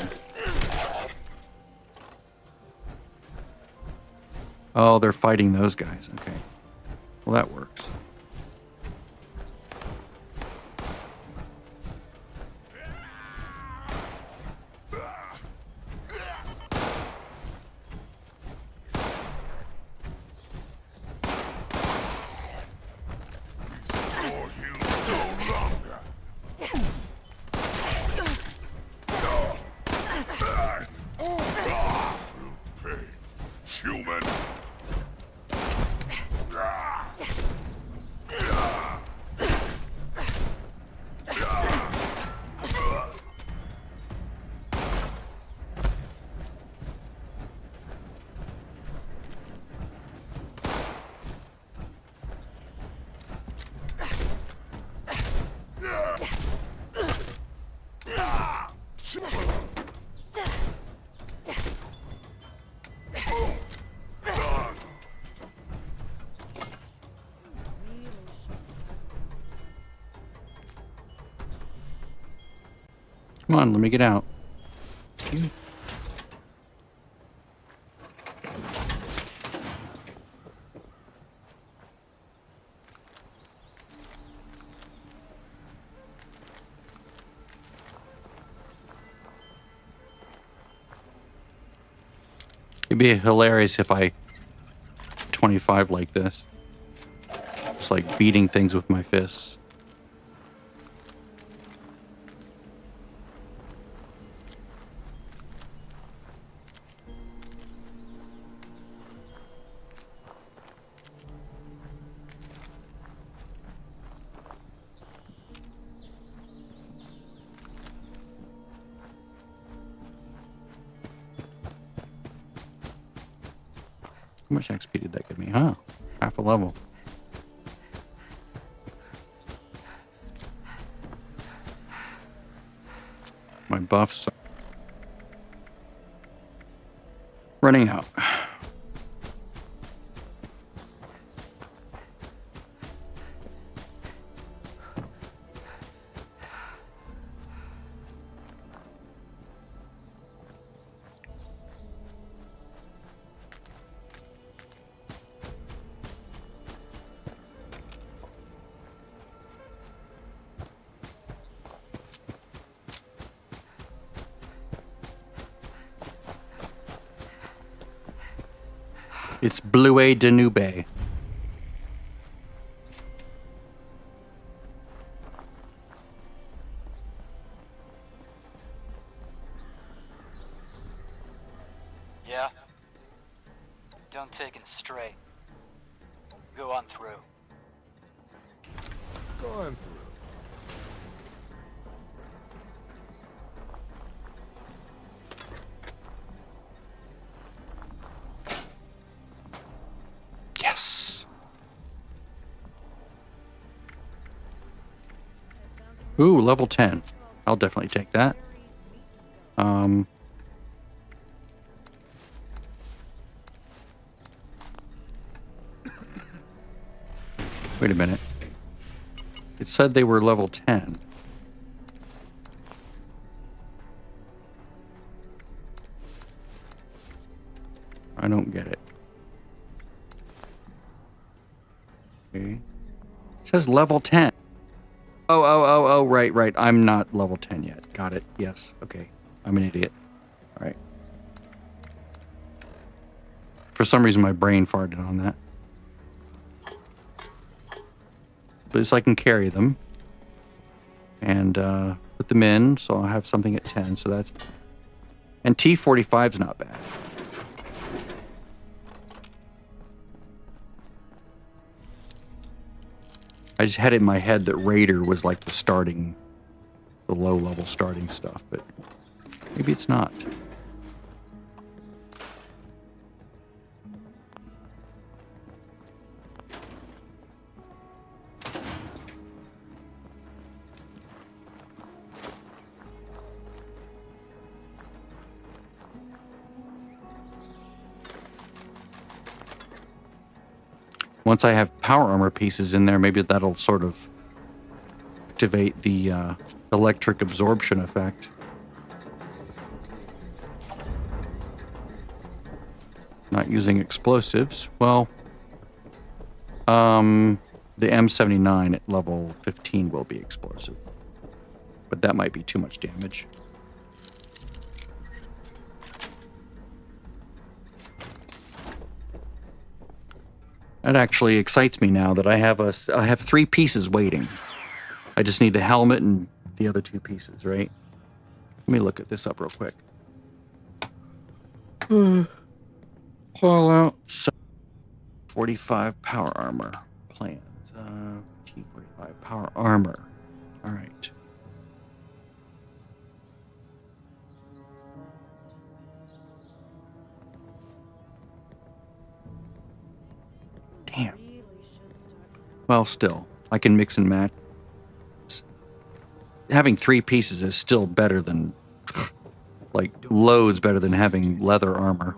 Oh, they're fighting those guys. Okay. Well, that works. Come on, let me get out. It'd be hilarious if I 25 like this. Just like beating things with my fists. How much XP did that give me? Huh? Half a level. My buffs are running out. It's Blue Danube. Yeah? Don't take it straight. Go on through. Go on through. Yes. Ooh, level 10. I'll definitely take that. Wait a minute. It said they were level 10. I don't get it. Okay. It says level 10. Oh, right. I'm not level 10 yet. Got it. Yes. Okay. I'm an idiot. All right. For some reason, my brain farted on that. But at least I can carry them. And put them in, so I'll have something at 10. So that's... And T45's not bad. I just had it in my head that Raider was like the low-level starting stuff, but maybe it's not. Once I have power armor pieces in there, maybe that'll sort of activate the electric absorption effect. Not using explosives. Well, the M79 at level 15 will be explosive. But that might be too much damage. That actually excites me now that I have 3 pieces waiting. I just need the helmet and the other 2 pieces, right? Let me look at this up real quick. Pull out 45 power armor plans. T45 power armor. All right. Damn. Well, still, I can mix and match. Having 3 pieces is still better than, like, loads better than having leather armor.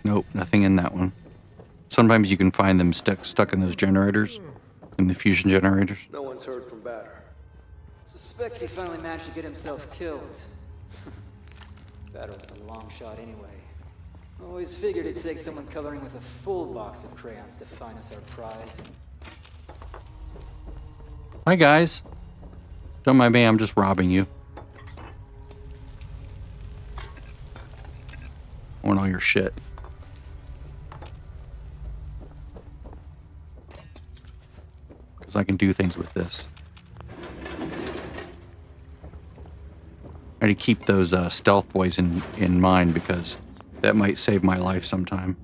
Nope, nothing in that one. Sometimes you can find them stuck in those generators, in the fusion generators. No one's heard from Batter. Suspect he finally managed to get himself killed. Batter was a long shot anyway. Always figured it'd take someone coloring with a full box of crayons to find us our prize. Hi guys. Don't mind me, I'm just robbing you. I want all your shit. Because I can do things with this. I need to keep those stealth boys in mind because that might save my life sometime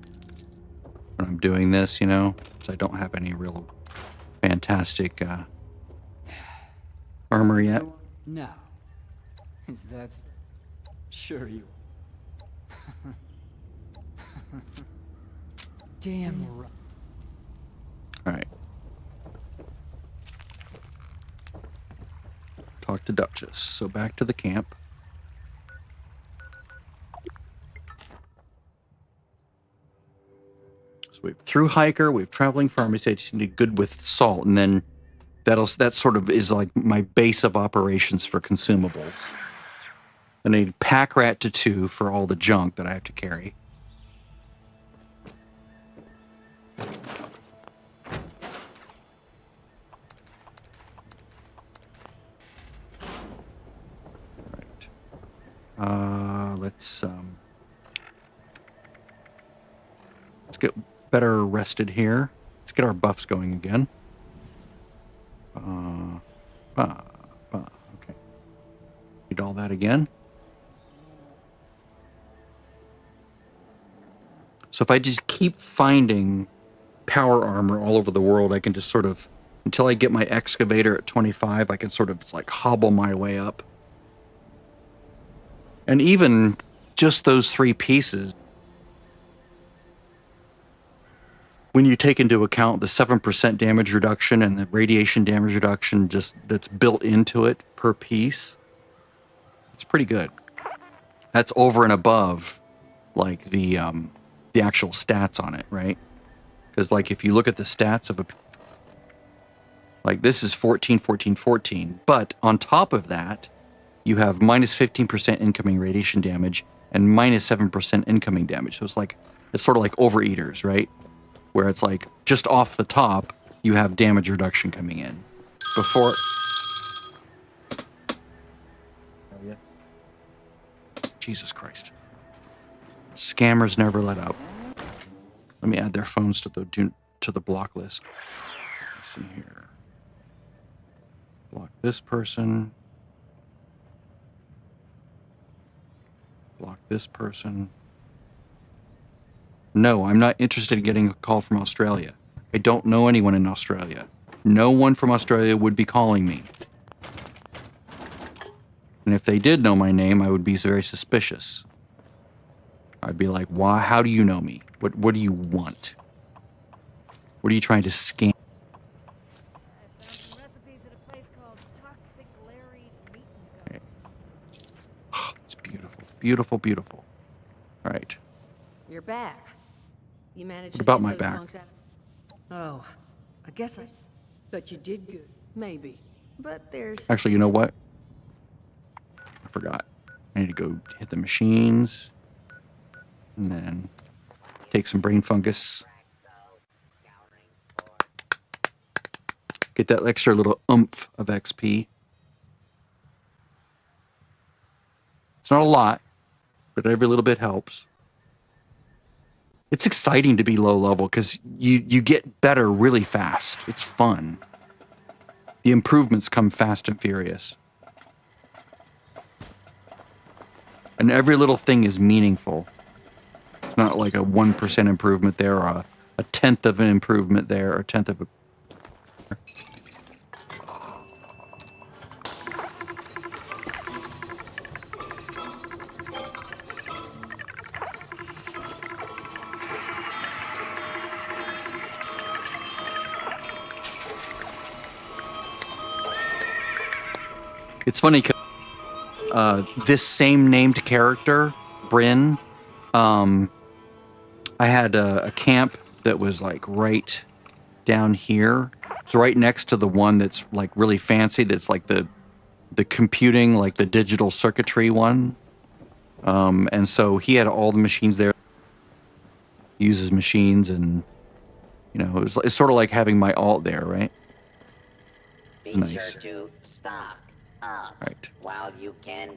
when I'm doing this, you know, since I don't have any real fantastic armor yet. No. Is that... Sure you... Damn right. Alright. Talk to Duchess. So back to the camp. So we've through hiker, we've traveling pharmacy. I just need good with salt, and then that sort of is like my base of operations for consumables. I need pack rat to 2 for all the junk that I have to carry. Let's get better rested here. Let's get our buffs going again. Okay. Read all that again. So if I just keep finding power armor all over the world, I can just sort of, until I get my excavator at 25, I can sort of like hobble my way up. And even just those 3 pieces when you take into account the 7% damage reduction and the radiation damage reduction just that's built into it per piece, it's pretty good. That's over and above like the actual stats on it, right? Because like if you look at the stats of a, like this is 14, 14, 14, but on top of that, you have minus 15% incoming radiation damage and minus 7% incoming damage. So it's sort of like overeaters, right? Where it's like just off the top, you have damage reduction coming in before. Oh yeah. Jesus Christ. Scammers never let up. Let me add their phones to the block list. Let's see here. Block this person. Block this person. No, I'm not interested in getting a call from Australia. I don't know anyone in Australia. No one from Australia would be calling me. And if they did know my name, I would be very suspicious. I'd be like, why? How do you know me? What do you want? What are you trying to scam? Okay. Oh, it's beautiful. Beautiful, beautiful. All right. You're back. You managed What to about get my those back? monks out. Oh, I guess but you did good. Maybe. But there's... Actually, you know what? I forgot. I need to go hit the machines. And then take some brain fungus. Get that extra little oomph of XP. It's not a lot, but every little bit helps. It's exciting to be low level because you get better really fast. It's fun. The improvements come fast and furious. And every little thing is meaningful. It's not like a 1% improvement there or a tenth of an improvement there or a tenth of a... It's funny because this same named character, Bryn, I had a camp that was like right down here. It's right next to the one that's like really fancy. That's like the computing, like the digital circuitry one. And so he had all the machines there. He uses machines, and you know, it's sort of like having my alt there, right? Be Nice. sure to stock up Right. while you can.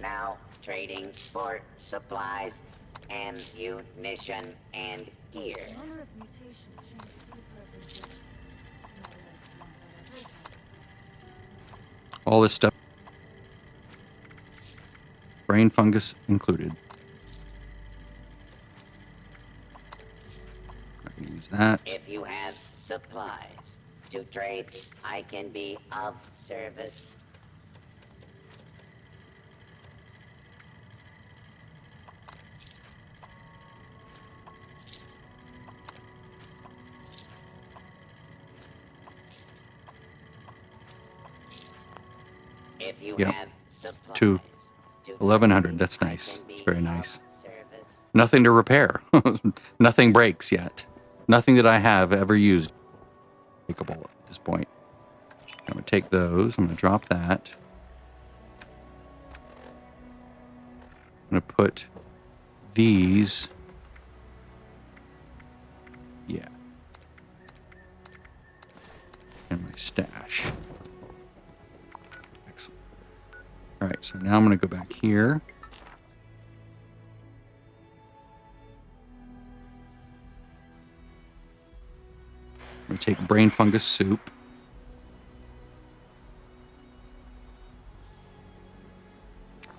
Now trading for supplies, ammunition, and gear. All this stuff. Brain fungus included. Not gonna use that. If you have supplies to trade, I can be of service. If you Yep. have supplies To to 1100. That's nice. It's very nice. Nothing to repair. Nothing breaks yet. Nothing that I have ever used. Makeable at this point. I'm gonna take those. I'm gonna drop that. I'm gonna put these. Yeah. In my stash. Excellent. All right, so now I'm gonna go back here. I'm gonna take brain fungus soup.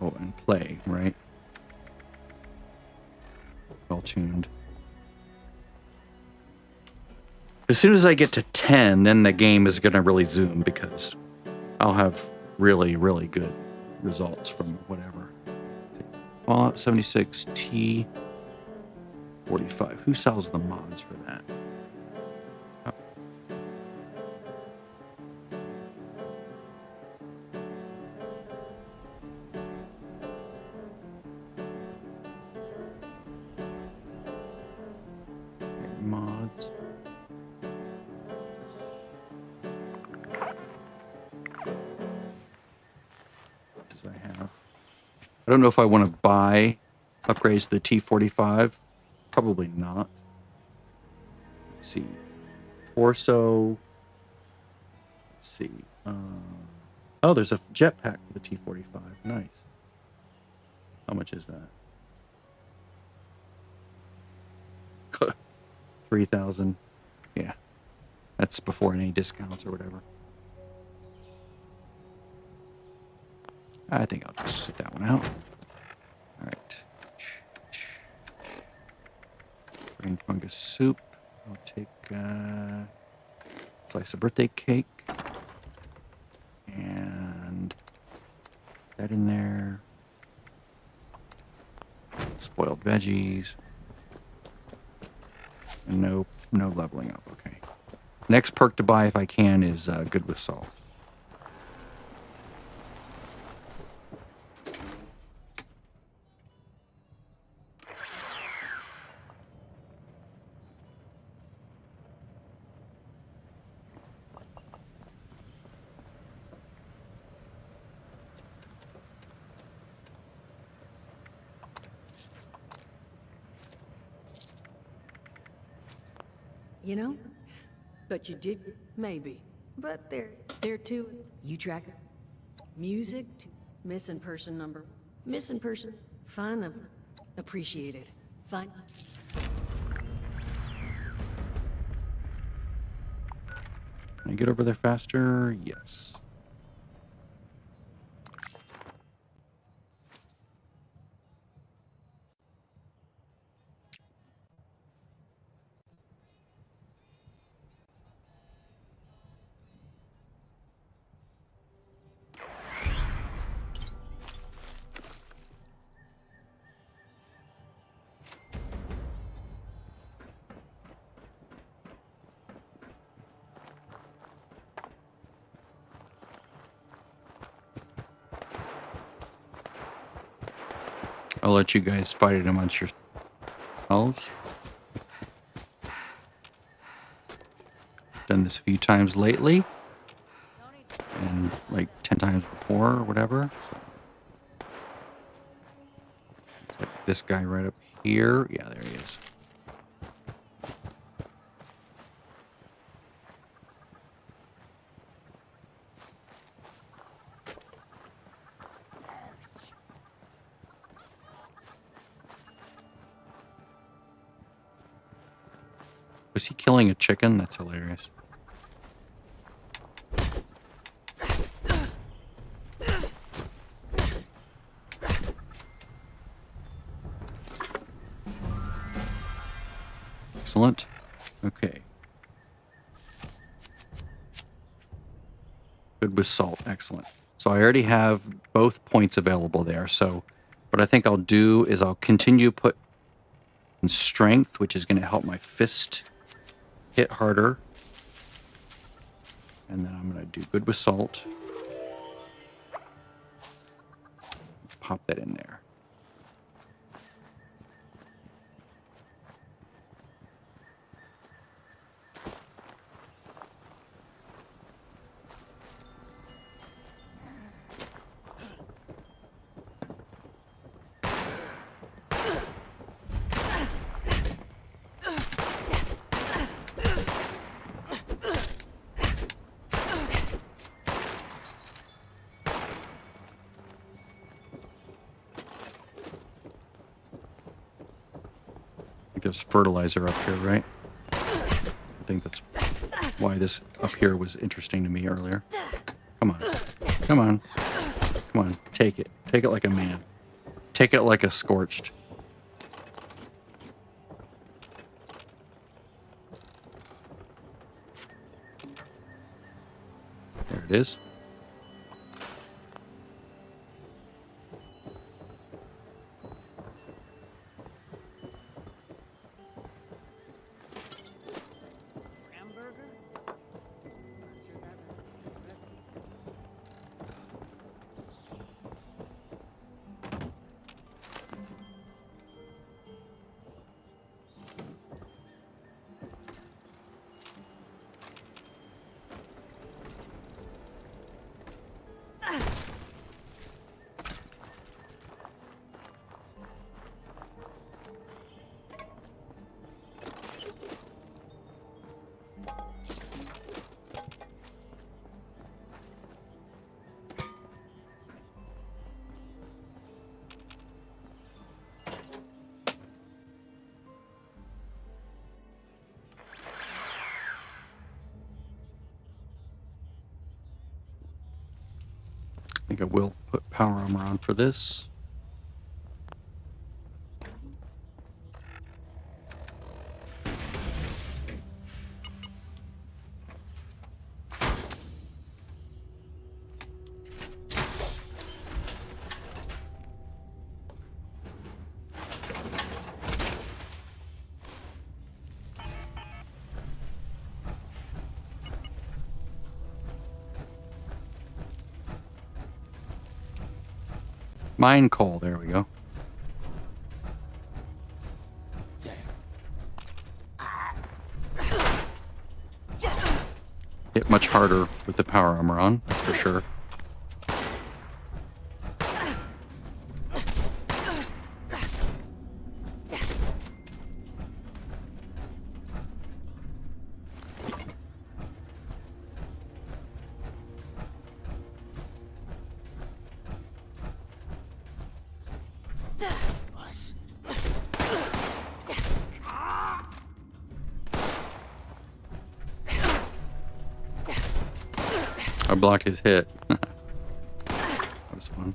Oh, and play, right? Well tuned. As soon as I get to 10, then the game is going to really zoom because I'll have really, really good results from whatever. Fallout 76 T45. Who sells the mods for that? Oh. Mods. What does I have? I don't know if I want to buy upgrades to the T45. Probably not. Let's see. Torso. Let's see. Oh, there's a jetpack for the T45. Nice. How much is that? 3,000. Yeah. That's before any discounts or whatever. I think I'll just sit that one out. All right. Brain fungus soup. I'll take a slice of birthday cake. And that in there. Spoiled veggies. And no leveling up. Okay. Next perk to buy if I can is good with salt. You know? But you did, maybe. But they're too. You track it. Music, missing person number. Missing person. Find them. Appreciate it. Find. Can I get over there faster? Yes. I'll let you guys fight it amongst yourselves. Done this a few times lately. And like 10 times before or whatever. So. It's like this guy right up here. Yeah, there he is. Was he killing a chicken? That's hilarious. Excellent. Okay. Good with salt. Excellent. So I already have both points available there. So what I think I'll do is I'll continue to put in strength, which is going to help my fist hit harder. And then I'm going to do good with salt. Pop that in there. There's fertilizer up here, right? I think that's why this up here was interesting to me earlier. Come on. Come on. Come on. Take it. Take it like a man. Take it like a scorched. There it is. I think I will put power armor on for this. Mine coal, there we go. Hit much harder with the power armor on, that's for sure. I block his hit. That was fun.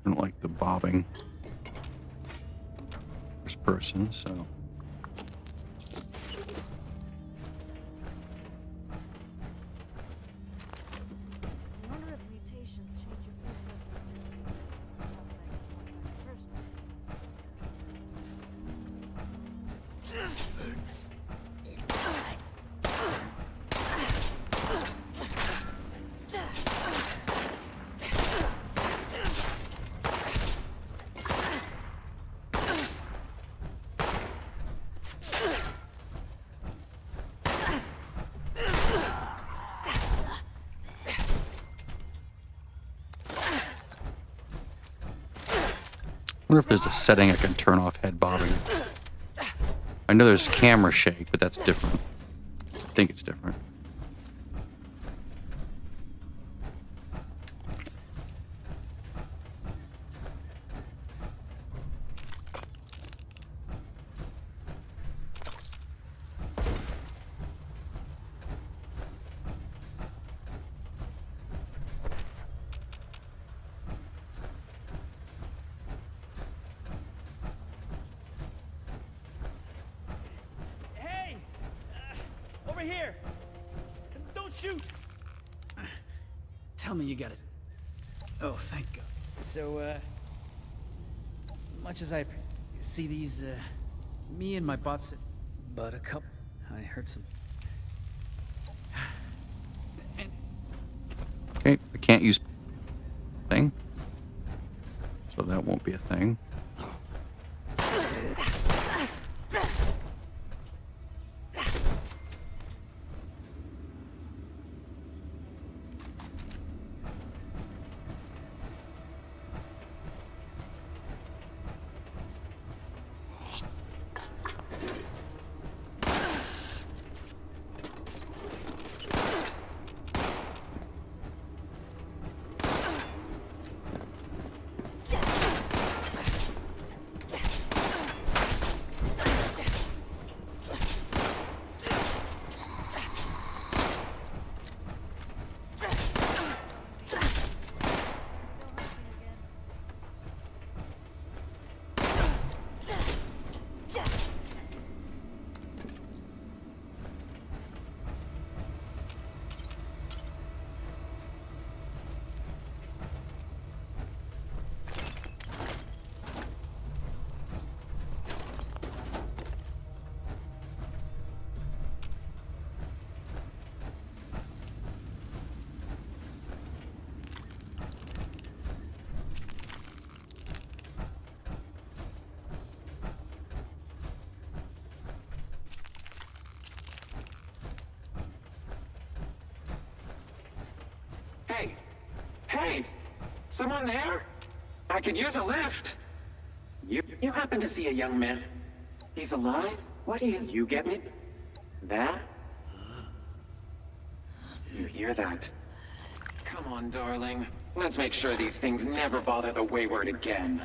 I don't like the bobbing first person, so. I wonder if mutations change your food preferences. I wonder if there's a setting I can turn off head bobbing. I know there's camera shake, but that's different. I think it's different. Over here! Don't shoot! Tell me you got it. Oh, thank God. So, much as I see these, me and my bots, but a couple, I heard some. Okay, I can't use thing, so that won't be a thing. Someone there? I could use a lift. You happen to see a young man? He's alive? What is... You get me? That? You hear that? Come on, darling. Let's make sure these things never bother the wayward again.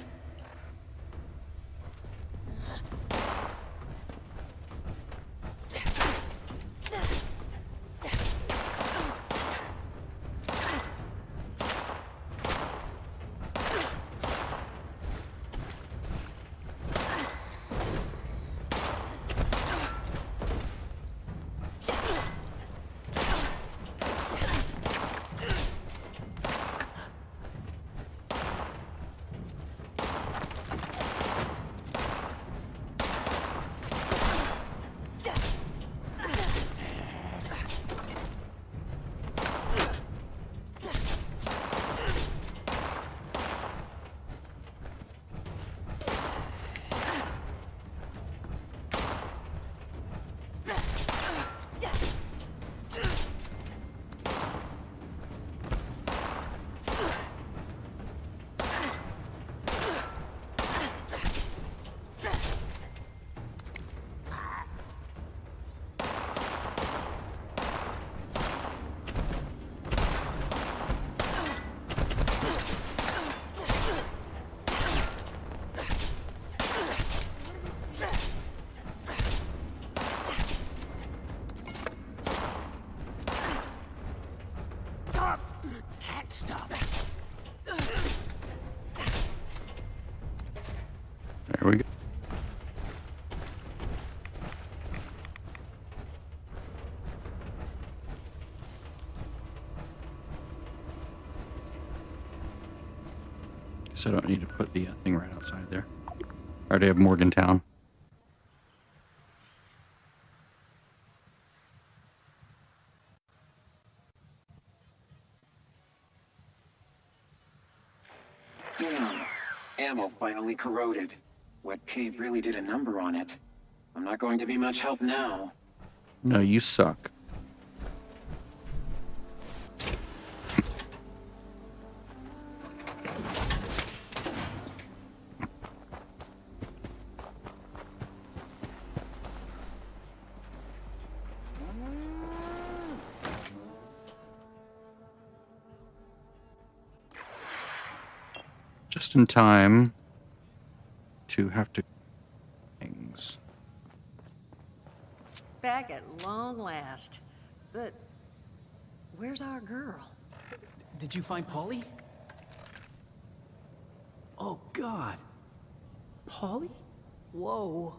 There we go. Guess I don't need to put the thing right outside there. I already have Morgantown. Damn. Ammo finally corroded. Wet cave really did a number on it. I'm not going to be much help now. No, you suck. Just in time to have to things. Back at long last. But where's our girl? Did you find Polly? Oh, God. Polly? Whoa.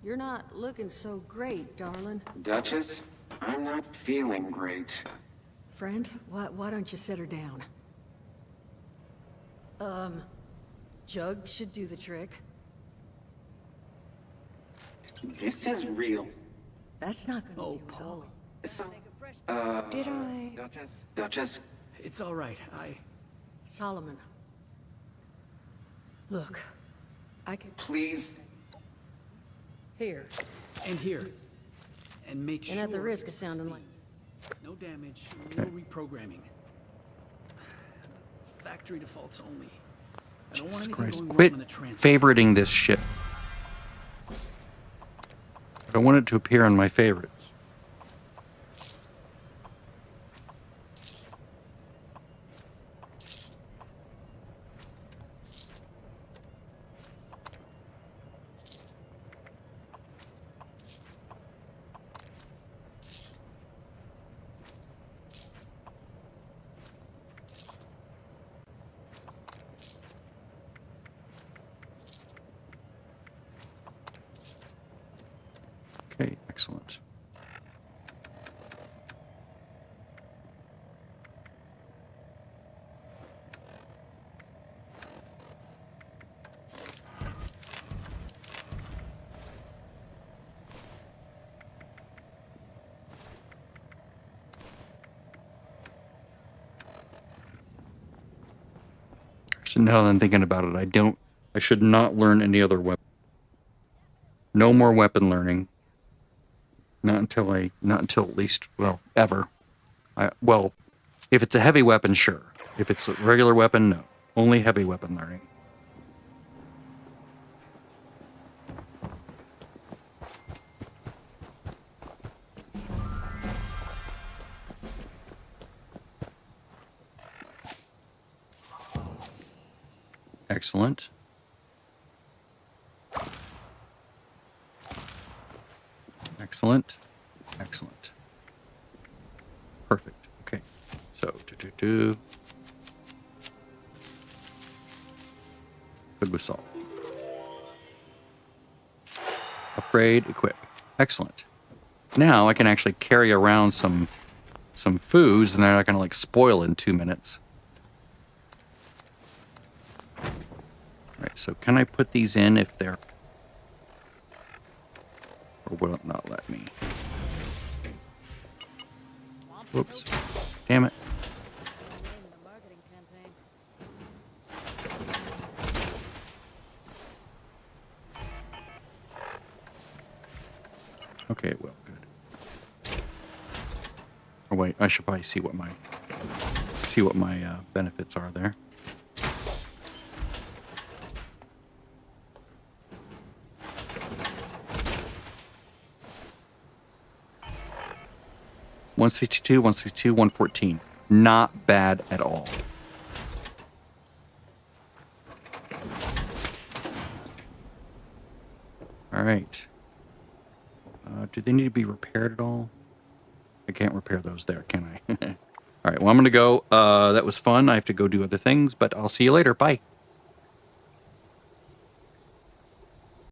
You're not looking so great, darling. Duchess, I'm not feeling great. Friend, why don't you sit her down? Jug should do the trick. This is real. That's not gonna do Polly. Did I? Duchess? It's all right. Solomon. Look, I can... Please? Here. And here. And make sure... And at the risk of sounding like... No damage, no reprogramming. Factory defaults only. I don't want anything Christ, going quit wrong on the transfer. favoriting this shit. I don't want it to appear on my favorites. Okay, excellent. So now that I'm thinking about it, I should not learn any other weapon. No more weapon learning. Not until at least, well, ever. Well, if it's a heavy weapon, sure. If it's a regular weapon, no. Only heavy weapon learning. Excellent. Excellent. Excellent. Perfect. Okay. So, good with salt. Upgrade, equip. Excellent. Now I can actually carry around some foods, and they're not going to like spoil in 2 minutes. All right. So can I put these in if they're, or will it not let me? Whoops. Damn it. Okay, well, good. Oh wait, I should probably see what my benefits are there. $162, $162, $114. Not bad at all. All right. Do they need to be repaired at all? I can't repair those there, can I? All right, well, I'm going to go. That was fun. I have to go do other things, but I'll see you later. Bye.